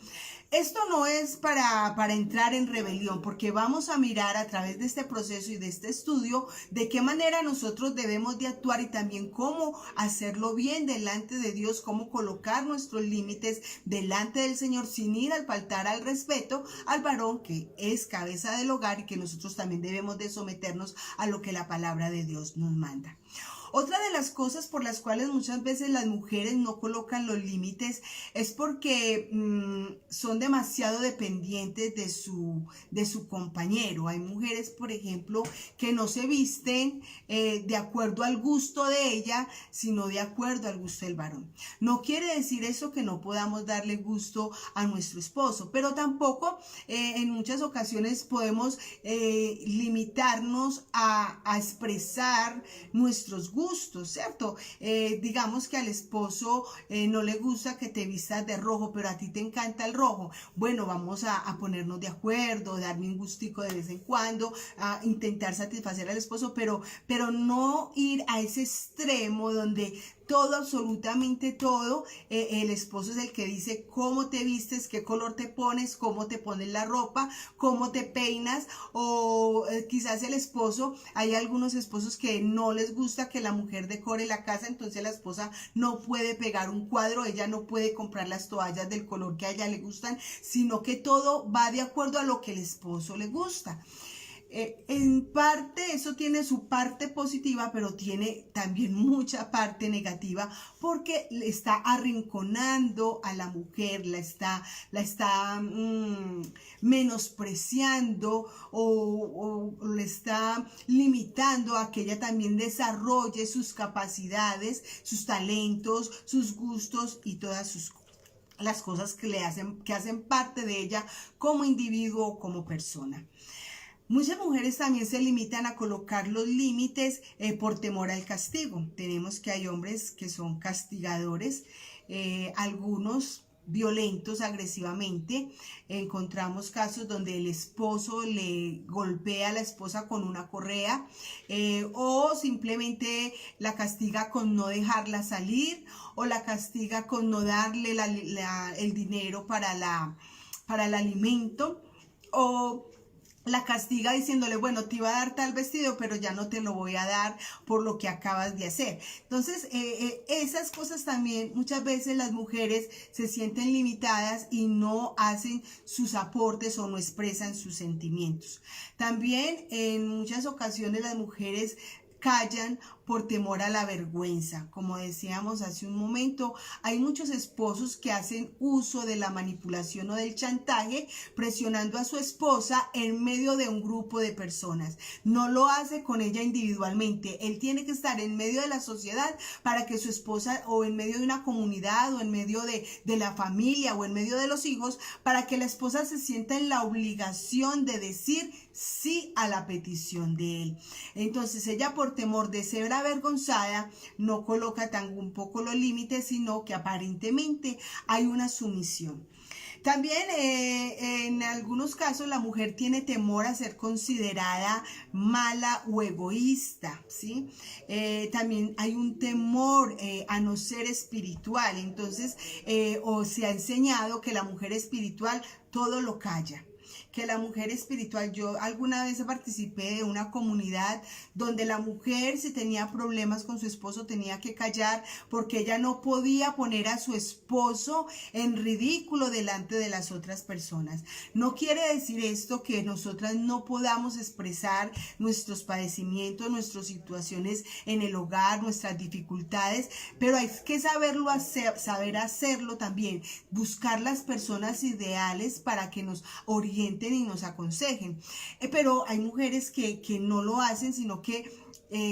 Esto no es para entrar en rebelión, porque vamos a mirar a través de este proceso y de este estudio de qué manera nosotros debemos de actuar y también cómo hacerlo bien delante de Dios, cómo colocar nuestros límites delante del Señor sin ir al faltar al respeto al varón que es cabeza del hogar y que nosotros también debemos de someternos a lo que la palabra de Dios nos manda. Otra de las cosas por las cuales muchas veces las mujeres no colocan los límites es porque son demasiado dependientes de su compañero. Hay mujeres, por ejemplo, que no se visten de acuerdo al gusto de ella, sino de acuerdo al gusto del varón. No quiere decir eso que no podamos darle gusto a nuestro esposo, pero tampoco en muchas ocasiones podemos limitarnos a expresar nuestros gustos, ¿cierto? Digamos que al esposo no le gusta que te vistas de rojo, pero a ti te encanta el rojo. Bueno, vamos a ponernos de acuerdo, darme un gustico de vez en cuando, a intentar satisfacer al esposo, pero no ir a ese extremo donde todo, absolutamente todo, el esposo es el que dice cómo te vistes, qué color te pones, cómo te pones la ropa, cómo te peinas, o quizás el esposo, hay algunos esposos que no les gusta que la mujer decore la casa, entonces la esposa no puede pegar un cuadro, ella no puede comprar las toallas del color que a ella le gustan, sino que todo va de acuerdo a lo que el esposo le gusta. En parte eso tiene su parte positiva, pero tiene también mucha parte negativa porque le está arrinconando a la mujer, la está menospreciando o le está limitando a que ella también desarrolle sus capacidades, sus talentos, sus gustos y todas las cosas que hacen parte de ella como individuo o como persona. Muchas mujeres también se limitan a colocar los límites por temor al castigo. Tenemos que hay hombres que son castigadores, algunos violentos agresivamente. Encontramos casos donde el esposo le golpea a la esposa con una correa o simplemente la castiga con no dejarla salir o la castiga con no darle el dinero para el alimento o la castiga diciéndole, bueno, te iba a dar tal vestido, pero ya no te lo voy a dar por lo que acabas de hacer. Entonces, esas cosas también, muchas veces las mujeres se sienten limitadas y no hacen sus aportes o no expresan sus sentimientos. También en muchas ocasiones las mujeres callan por temor a la vergüenza. Como decíamos hace un momento, hay muchos esposos que hacen uso de la manipulación o del chantaje, presionando a su esposa en medio de un grupo de personas. No lo hace con ella individualmente. Él tiene que estar en medio de la sociedad para que su esposa, o en medio de una comunidad, o en medio de la familia, o en medio de los hijos, para que la esposa se sienta en la obligación de decir sí a la petición de él. Entonces ella, por temor de ser avergonzada, no coloca tampoco los límites, sino que aparentemente hay una sumisión. También en algunos casos la mujer tiene temor a ser considerada mala o egoísta, ¿sí? También hay un temor a no ser espiritual. Entonces, o se ha enseñado que la mujer espiritual todo lo calla. Que la mujer espiritual, yo alguna vez participé de una comunidad donde la mujer, si tenía problemas con su esposo, tenía que callar porque ella no podía poner a su esposo en ridículo delante de las otras personas. No quiere decir esto que nosotras no podamos expresar nuestros padecimientos, nuestras situaciones en el hogar, nuestras dificultades, pero hay que saberlo hacer, saber hacerlo también, buscar las personas ideales para que nos orienten y nos aconsejen. Pero hay mujeres que no lo hacen, sino que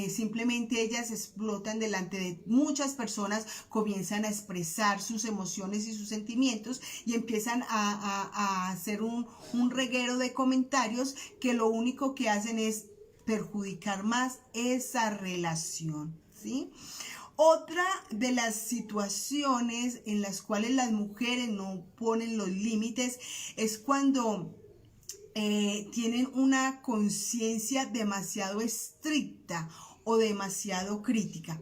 simplemente ellas explotan delante de muchas personas, comienzan a expresar sus emociones y sus sentimientos y empiezan a hacer un reguero de comentarios que lo único que hacen es perjudicar más esa relación, ¿sí? Otra de las situaciones en las cuales las mujeres no ponen los límites es cuando tienen una conciencia demasiado estricta o demasiado crítica.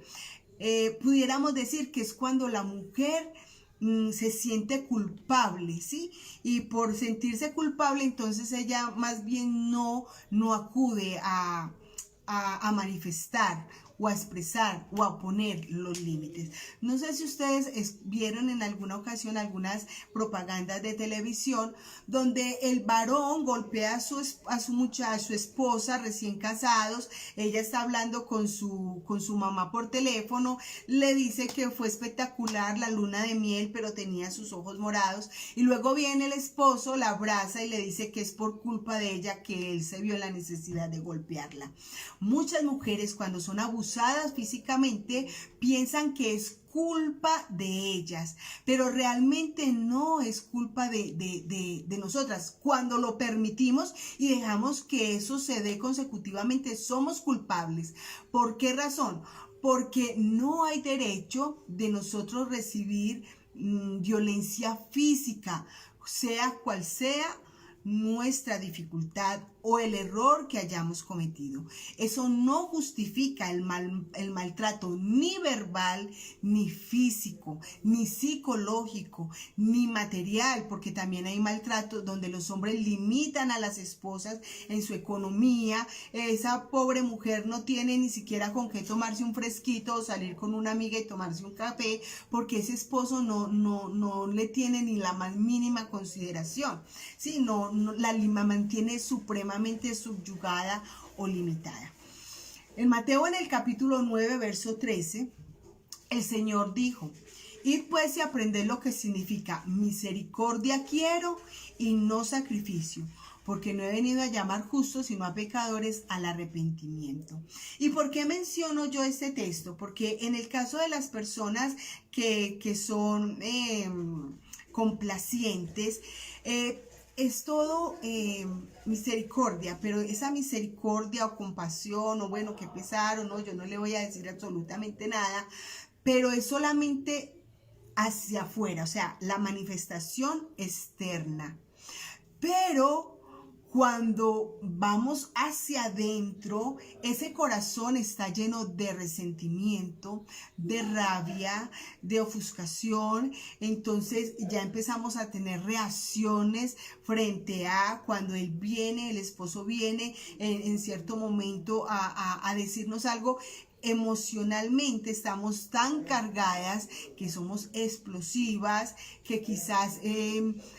Pudiéramos decir que es cuando la mujer se siente culpable, ¿sí? Y por sentirse culpable, entonces ella más bien no acude a manifestar o a expresar o a poner los límites. No sé si ustedes vieron en alguna ocasión algunas propagandas de televisión donde el varón golpea a su esposa recién casados, ella está hablando con su mamá por teléfono, le dice que fue espectacular la luna de miel, pero tenía sus ojos morados, y luego viene el esposo, la abraza y le dice que es por culpa de ella que él se vio en la necesidad de golpearla. Muchas mujeres, cuando son abusadas físicamente, piensan que es culpa de ellas, pero realmente no es culpa de nosotras. Cuando lo permitimos y dejamos que eso se dé consecutivamente, somos culpables. ¿Por qué razón? Porque no hay derecho de nosotros recibir violencia física, sea cual sea nuestra dificultad o el error que hayamos cometido. Eso no justifica el maltrato ni verbal, ni físico, ni psicológico, ni material, porque también hay maltrato donde los hombres limitan a las esposas en su economía. Esa pobre mujer no tiene ni siquiera con qué tomarse un fresquito o salir con una amiga y tomarse un café, porque ese esposo no le tiene ni la más mínima consideración. Sí, la mantiene supremamente supremamente subyugada o limitada. En Mateo, en el capítulo 9, verso 13, el Señor dijo: id pues y aprended lo que significa misericordia quiero y no sacrificio, porque no he venido a llamar justos, sino a pecadores al arrepentimiento. ¿Y por qué menciono yo este texto? Porque en el caso de las personas que son complacientes, es todo misericordia, pero esa misericordia o compasión, o bueno, qué pesar, o no, yo no le voy a decir absolutamente nada, pero es solamente hacia afuera, o sea, la manifestación externa. Pero cuando vamos hacia adentro, ese corazón está lleno de resentimiento, de rabia, de ofuscación. Entonces ya empezamos a tener reacciones frente a cuando él viene, el esposo viene en cierto momento a decirnos algo. Emocionalmente estamos tan cargadas que somos explosivas, que quizás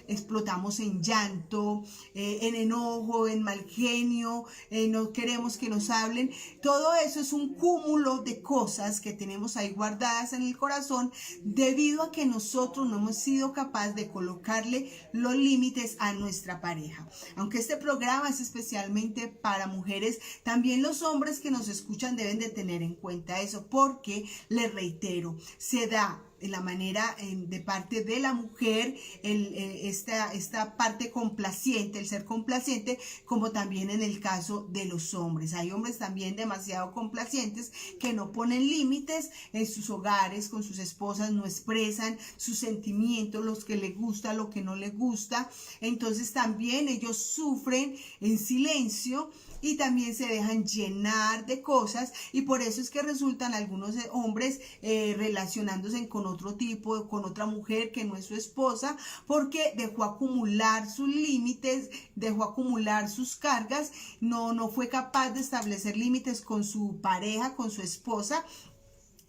explotamos en llanto, en enojo, en mal genio, no queremos que nos hablen. Todo eso es un cúmulo de cosas que tenemos ahí guardadas en el corazón debido a que nosotros no hemos sido capaces de colocarle los límites a nuestra pareja. Aunque este programa es especialmente para mujeres, también los hombres que nos escuchan deben de tener en cuenta eso, porque les reitero, se da en la manera de parte de la mujer esta parte complaciente, el ser complaciente, como también en el caso de los hombres. Hay hombres también demasiado complacientes que no ponen límites en sus hogares, con sus esposas, no expresan sus sentimientos, los que les gusta, lo que no les gusta. Entonces también ellos sufren en silencio y también se dejan llenar de cosas, y por eso es que resultan algunos hombres relacionándose con otro tipo, con otra mujer que no es su esposa, porque dejó acumular sus límites, dejó acumular sus cargas, no fue capaz de establecer límites con su pareja, con su esposa.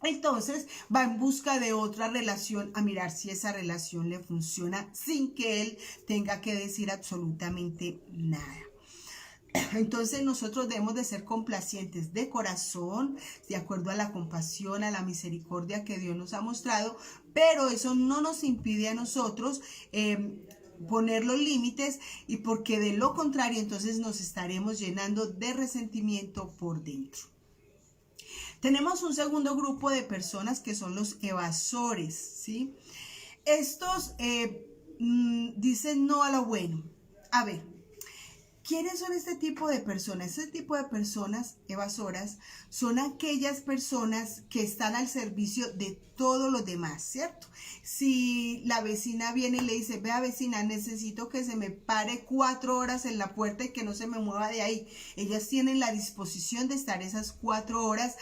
Entonces va en busca de otra relación a mirar si esa relación le funciona sin que él tenga que decir absolutamente nada. Entonces nosotros debemos de ser complacientes de corazón, de acuerdo a la compasión, a la misericordia que Dios nos ha mostrado, pero eso no nos impide a nosotros poner los límites, y porque de lo contrario entonces nos estaremos llenando de resentimiento por dentro. Tenemos un segundo grupo de personas que son los evasores, ¿sí? Estos dicen no a lo bueno. A ver, ¿quiénes son este tipo de personas? Este tipo de personas evasoras son aquellas personas que están al servicio de todos los demás, ¿cierto? Si la vecina viene y le dice: vea vecina, necesito que se me pare 4 horas en la puerta y que no se me mueva de ahí. Ellas tienen la disposición de estar esas 4 horas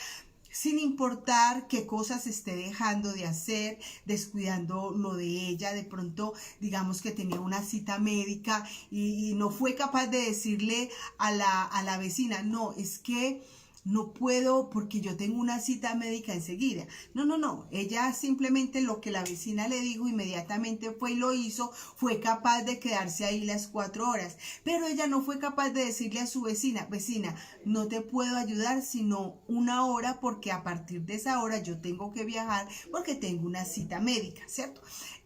sin importar qué cosas esté dejando de hacer, descuidando lo de ella. De pronto, digamos que tenía una cita médica y no fue capaz de decirle a la vecina: no, es que no puedo porque yo tengo una cita médica enseguida. No. Ella simplemente lo que la vecina le dijo inmediatamente fue y lo hizo. Fue capaz de quedarse ahí las 4 horas. Pero ella no fue capaz de decirle a su vecina: vecina, no te puedo ayudar sino 1 hora, porque a partir de esa hora yo tengo que viajar porque tengo una cita médica, ¿cierto?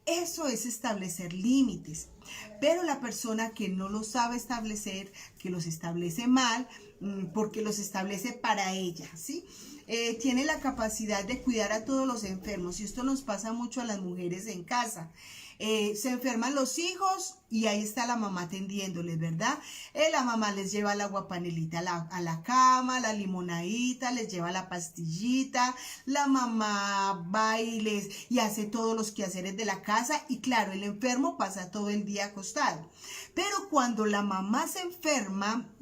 Eso es establecer límites. Pero la persona que no lo sabe establecer, que los establece mal, porque los establece para ella, ¿sí? Tiene la capacidad de cuidar a todos los enfermos, y esto nos pasa mucho a las mujeres en casa. Se enferman los hijos y ahí está la mamá atendiéndoles, ¿verdad? La mamá les lleva el agua panelita a la cama, la limonadita, les lleva la pastillita, la mamá va y hace todos los quehaceres de la casa, y claro, el enfermo pasa todo el día acostado. Pero cuando la mamá se enferma,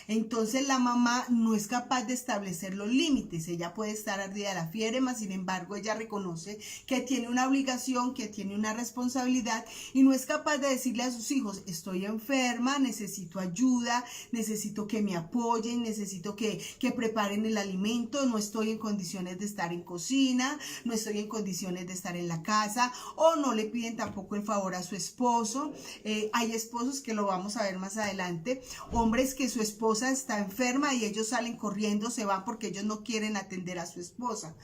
Entonces la mamá no es capaz de establecer los límites. Ella puede estar ardida de la fiebre, mas sin embargo ella reconoce que tiene una obligación, que tiene una responsabilidad y no es capaz de decirle a sus hijos: estoy enferma, necesito ayuda, necesito que me apoyen, necesito que preparen el alimento, no estoy en condiciones de estar en cocina, no estoy en condiciones de estar en la casa, o no le piden tampoco el favor a su esposo. Hay esposos, que lo vamos a ver más adelante, hombres que su esposa está enferma y ellos salen corriendo, se van porque ellos no quieren atender a su esposa.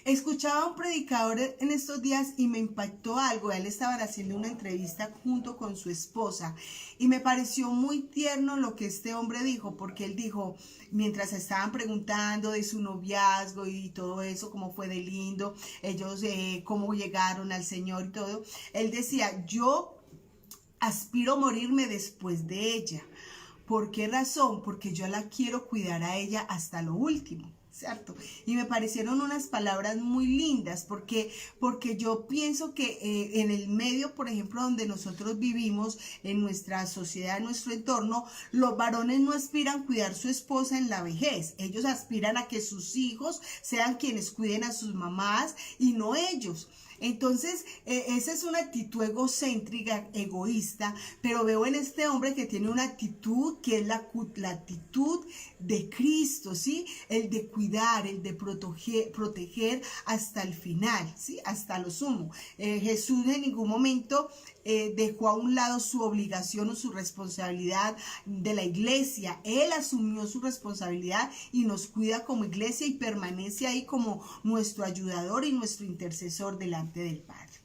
Escuchaba a un predicador en estos días y me impactó algo. Él estaba haciendo una entrevista junto con su esposa y me pareció muy tierno lo que este hombre dijo, porque él dijo, mientras estaban preguntando de su noviazgo y todo eso, cómo fue de lindo, ellos cómo llegaron al Señor y todo, él decía: yo aspiro a morirme después de ella. ¿Por qué razón? Porque yo la quiero cuidar a ella hasta lo último, ¿cierto? Y me parecieron unas palabras muy lindas, porque yo pienso que en el medio, por ejemplo, donde nosotros vivimos, en nuestra sociedad, en nuestro entorno, los varones no aspiran a cuidar a su esposa en la vejez. Ellos aspiran a que sus hijos sean quienes cuiden a sus mamás y no ellos. Entonces, esa es una actitud egocéntrica, egoísta, pero veo en este hombre que tiene una actitud que es la actitud de Cristo, ¿sí? El de cuidar, el de proteger hasta el final, ¿sí? Hasta lo sumo. Jesús en ningún momento dejó a un lado su obligación o su responsabilidad de la iglesia. Él asumió su responsabilidad y nos cuida como iglesia y permanece ahí como nuestro ayudador y nuestro intercesor delante del Padre.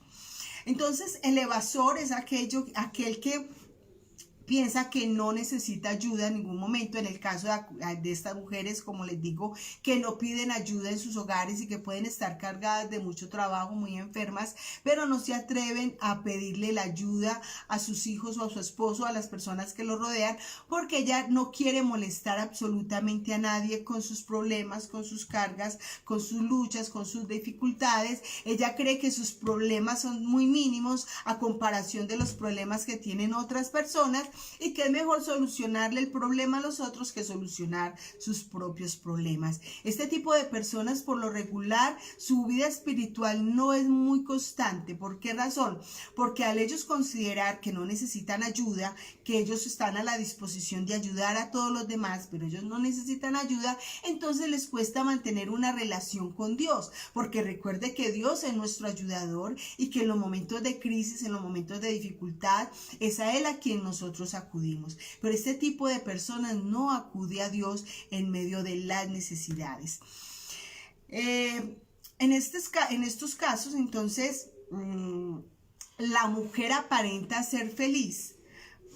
Entonces, el evasor es aquel que piensa que no necesita ayuda en ningún momento. En el caso de estas mujeres, como les digo, que no piden ayuda en sus hogares y que pueden estar cargadas de mucho trabajo, muy enfermas, pero no se atreven a pedirle la ayuda a sus hijos o a su esposo, a las personas que lo rodean, porque ella no quiere molestar absolutamente a nadie con sus problemas, con sus cargas, con sus luchas, con sus dificultades. Ella cree que sus problemas son muy mínimos a comparación de los problemas que tienen otras personas, y que es mejor solucionarle el problema a los otros que solucionar sus propios problemas. Este tipo de personas, por lo regular, su vida espiritual no es muy constante. ¿Por qué razón? Porque al ellos considerar que no necesitan ayuda, que ellos están a la disposición de ayudar a todos los demás, pero ellos no necesitan ayuda, entonces les cuesta mantener una relación con Dios, porque recuerde que Dios es nuestro ayudador y que en los momentos de crisis, en los momentos de dificultad, es a Él a quien nosotros acudimos. Pero este tipo de personas no acude a Dios en medio de las necesidades. En estos casos, entonces, la mujer aparenta ser feliz,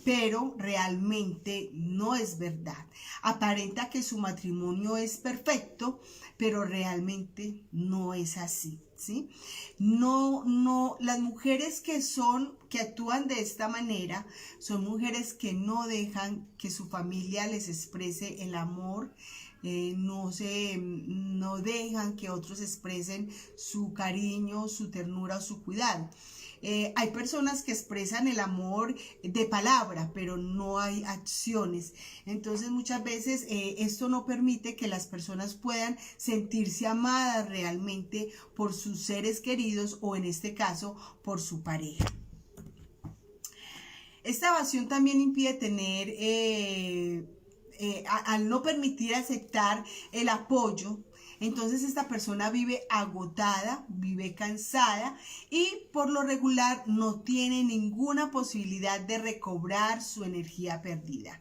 pero realmente no es verdad. Aparenta que su matrimonio es perfecto, pero realmente no es así, ¿sí? No, las mujeres que actúan de esta manera son mujeres que no dejan que su familia les exprese el amor, no dejan que otros expresen su cariño, su ternura o su cuidado. Hay personas que expresan el amor de palabra, pero no hay acciones. Entonces muchas veces esto no permite que las personas puedan sentirse amadas realmente por sus seres queridos, o en este caso por su pareja. Esta evasión también impide tener, al no permitir aceptar el apoyo, entonces esta persona vive agotada, vive cansada y por lo regular no tiene ninguna posibilidad de recobrar su energía perdida.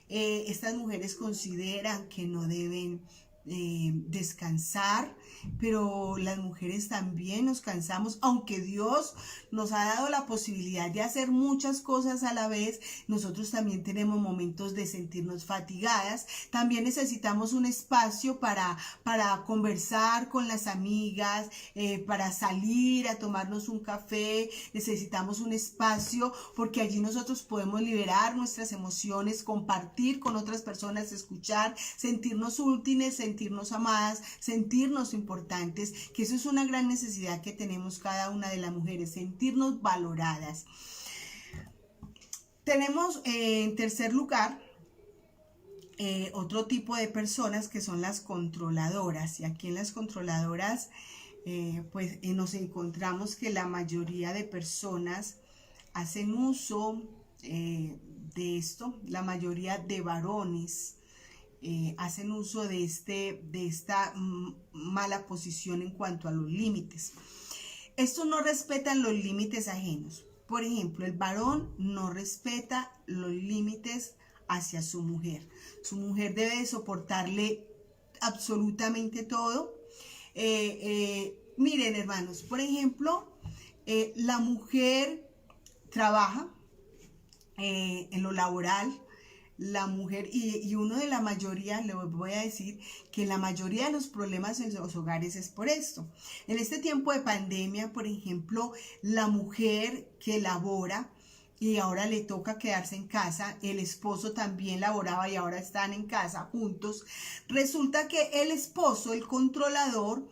Estas mujeres consideran que no deben descansar, pero las mujeres también nos cansamos. Aunque Dios nos ha dado la posibilidad de hacer muchas cosas a la vez, nosotros también tenemos momentos de sentirnos fatigadas. También necesitamos un espacio para conversar con las amigas, para salir a tomarnos un café. Necesitamos un espacio porque allí nosotros podemos liberar nuestras emociones, compartir con otras personas, escuchar, sentirnos útiles, sentirnos amadas, sentirnos importantes, que eso es una gran necesidad que tenemos cada una de las mujeres, sentirnos valoradas. Tenemos en tercer lugar otro tipo de personas que son las controladoras. Y aquí en las controladoras, nos encontramos que la mayoría de personas hacen uso de esto, la mayoría de varones hacen uso de esta mala posición en cuanto a los límites. Estos no respetan los límites ajenos. Por ejemplo, el varón no respeta los límites hacia su mujer. Su mujer debe de soportarle absolutamente todo. Miren, hermanos, por ejemplo, la mujer trabaja en lo laboral, la mujer, y uno de la mayoría, le voy a decir que la mayoría de los problemas en los hogares es por esto. En este tiempo de pandemia, por ejemplo, la mujer que labora y ahora le toca quedarse en casa, el esposo también laboraba y ahora están en casa juntos, resulta que el esposo, el controlador,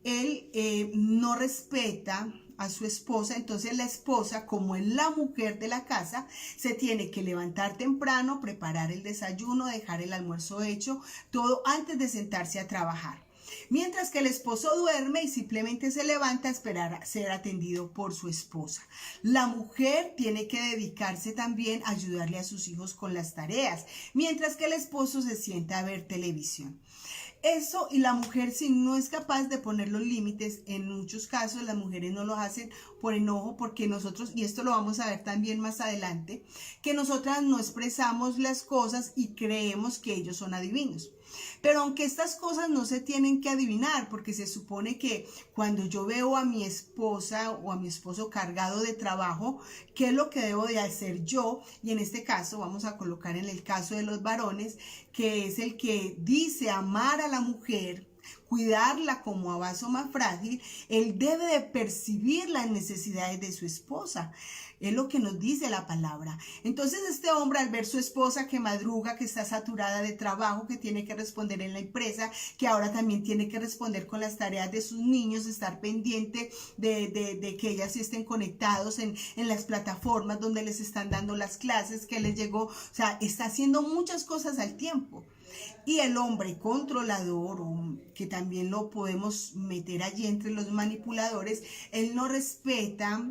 él no respeta a su esposa. Entonces la esposa, como es la mujer de la casa, se tiene que levantar temprano, preparar el desayuno, dejar el almuerzo hecho, todo antes de sentarse a trabajar. Mientras que el esposo duerme y simplemente se levanta a esperar a ser atendido por su esposa. La mujer tiene que dedicarse también a ayudarle a sus hijos con las tareas, mientras que el esposo se sienta a ver televisión. Eso, y la mujer, si no es capaz de poner los límites, en muchos casos las mujeres no lo hacen por enojo, porque nosotros, y esto lo vamos a ver también más adelante, que nosotras no expresamos las cosas y creemos que ellos son adivinos. Pero aunque estas cosas no se tienen que adivinar, porque se supone que cuando yo veo a mi esposa o a mi esposo cargado de trabajo, ¿qué es lo que debo de hacer yo? Y en este caso vamos a colocar en el caso de los varones, que es el que dice amar a la mujer, cuidarla como a vaso más frágil. Él debe de percibir las necesidades de su esposa. Es lo que nos dice la palabra. Entonces este hombre, al ver su esposa que madruga, que está saturada de trabajo, que tiene que responder en la empresa, que ahora también tiene que responder con las tareas de sus niños, estar pendiente de que ellas estén conectados en las plataformas donde les están dando las clases, que les llegó, o sea, está haciendo muchas cosas al tiempo. Y el hombre controlador, que también lo podemos meter allí entre los manipuladores, él no respeta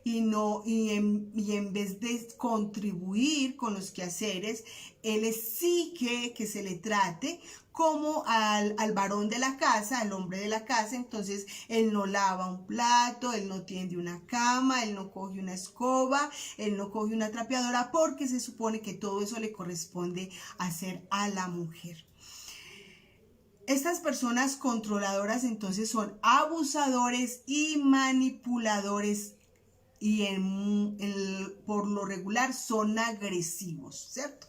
y en vez de contribuir con los quehaceres, él exige que se le trate como al varón de la casa, al hombre de la casa. Entonces él no lava un plato, él no tiende una cama, él no coge una escoba, él no coge una trapeadora, porque se supone que todo eso le corresponde hacer a la mujer. Estas personas controladoras entonces son abusadores y manipuladores, y por lo regular son agresivos, ¿cierto?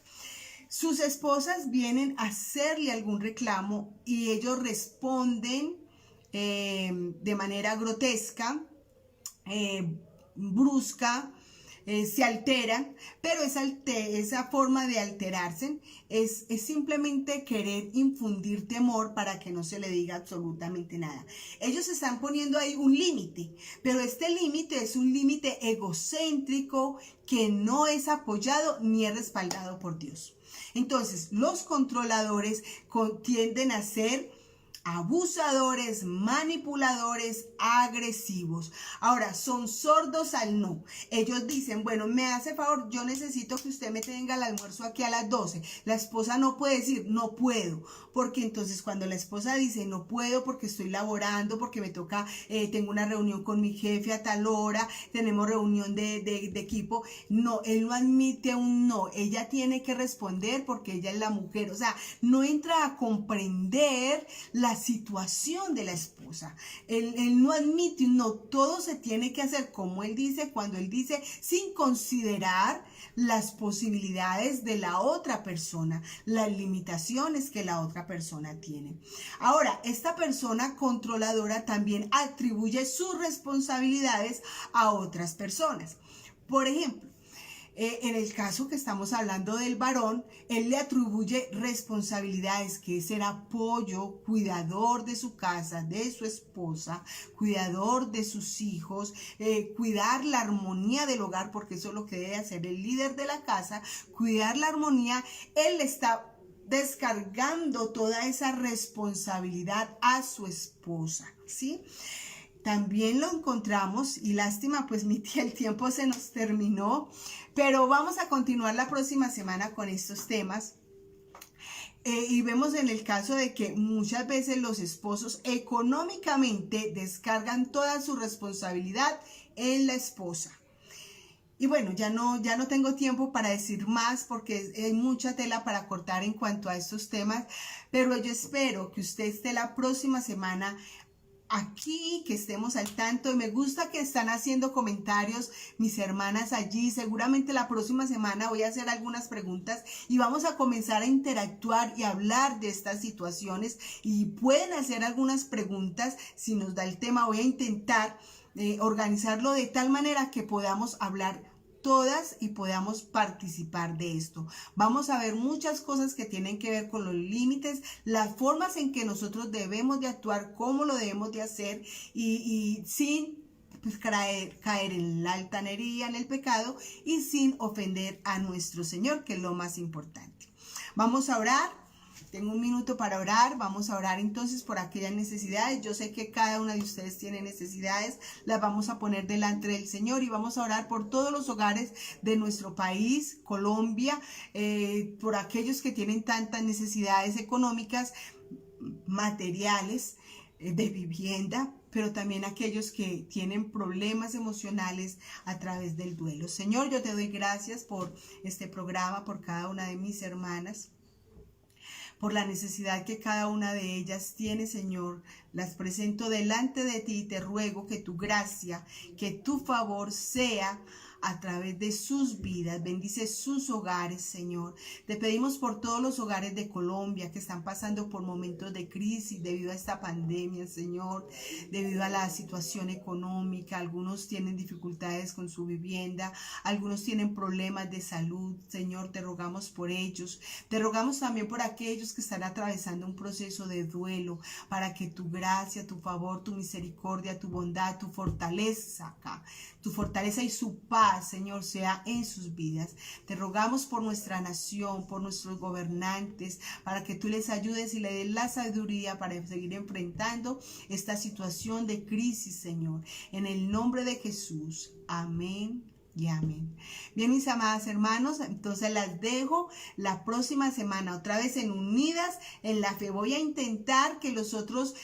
Sus esposas vienen a hacerle algún reclamo y ellos responden de manera grotesca, brusca, se alteran, pero esa forma de alterarse es simplemente querer infundir temor para que no se le diga absolutamente nada. Ellos están poniendo ahí un límite, pero este límite es un límite egocéntrico que no es apoyado ni es respaldado por Dios. Entonces, los controladores tienden a ser abusadores, manipuladores, agresivos. Ahora, son sordos al no. Ellos dicen, bueno, me hace favor, yo necesito que usted me tenga el almuerzo aquí a las 12. La esposa no puede decir, no puedo, porque entonces cuando la esposa dice, no puedo porque estoy laborando, porque me toca, tengo una reunión con mi jefe a tal hora, tenemos reunión de equipo, no, él no admite un no. Ella tiene que responder porque ella es la mujer. O sea, no entra a comprender la situación de la esposa. Él no admite un no. Todo se tiene que hacer como él dice, cuando él dice, sin considerar las posibilidades de la otra persona, las limitaciones que la otra persona tiene. Ahora, esta persona controladora también atribuye sus responsabilidades a otras personas. Por ejemplo, en el caso que estamos hablando del varón, él le atribuye responsabilidades, que es ser apoyo, cuidador de su casa, de su esposa, cuidador de sus hijos, cuidar la armonía del hogar, porque eso es lo que debe hacer el líder de la casa, cuidar la armonía. Él está descargando toda esa responsabilidad a su esposa, ¿sí? También lo encontramos, y lástima, pues el tiempo se nos terminó, pero vamos a continuar la próxima semana con estos temas. Y vemos en el caso de que muchas veces los esposos económicamente descargan toda su responsabilidad en la esposa. Y bueno, ya no tengo tiempo para decir más porque hay mucha tela para cortar en cuanto a estos temas, pero yo espero que usted esté la próxima semana aquí, que estemos al tanto. Y me gusta que están haciendo comentarios mis hermanas allí. Seguramente la próxima semana voy a hacer algunas preguntas y vamos a comenzar a interactuar y hablar de estas situaciones, y pueden hacer algunas preguntas si nos da el tema. Voy a intentar organizarlo de tal manera que podamos hablar todas y podamos participar de esto. Vamos a ver muchas cosas que tienen que ver con los límites, las formas en que nosotros debemos de actuar, cómo lo debemos de hacer, y sin pues, caer en la altanería, en el pecado, y sin ofender a nuestro Señor, que es lo más importante. Vamos a orar. Tengo un minuto para orar. Vamos a orar entonces por aquellas necesidades. Yo sé que cada una de ustedes tiene necesidades. Las vamos a poner delante del Señor y vamos a orar por todos los hogares de nuestro país, Colombia, por aquellos que tienen tantas necesidades económicas, materiales, de vivienda, pero también aquellos que tienen problemas emocionales a través del duelo. Señor, yo te doy gracias por este programa, por cada una de mis hermanas, por la necesidad que cada una de ellas tiene, Señor. Las presento delante de ti y te ruego que tu gracia, que tu favor sea a través de sus vidas. Bendice sus hogares, Señor. Te pedimos por todos los hogares de Colombia que están pasando por momentos de crisis debido a esta pandemia, Señor, debido a la situación económica. Algunos tienen dificultades con su vivienda, algunos tienen problemas de salud. Señor, te rogamos por ellos. Te rogamos también por aquellos que están atravesando un proceso de duelo, para que tu gracia, tu favor, tu misericordia, tu bondad, tu fortaleza y su paz, Señor, sea en sus vidas. Te rogamos por nuestra nación, por nuestros gobernantes, para que tú les ayudes y le des la sabiduría para seguir enfrentando esta situación de crisis, Señor. En el nombre de Jesús. Amén. Y amén. Bien, mis amadas hermanos, entonces las dejo la próxima semana otra vez en Unidas en la Fe. Voy a intentar que los otros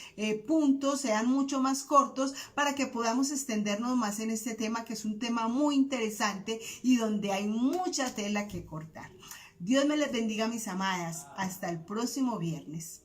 puntos sean mucho más cortos para que podamos extendernos más en este tema, que es un tema muy interesante y donde hay mucha tela que cortar. Dios me les bendiga, mis amadas. Hasta el próximo viernes.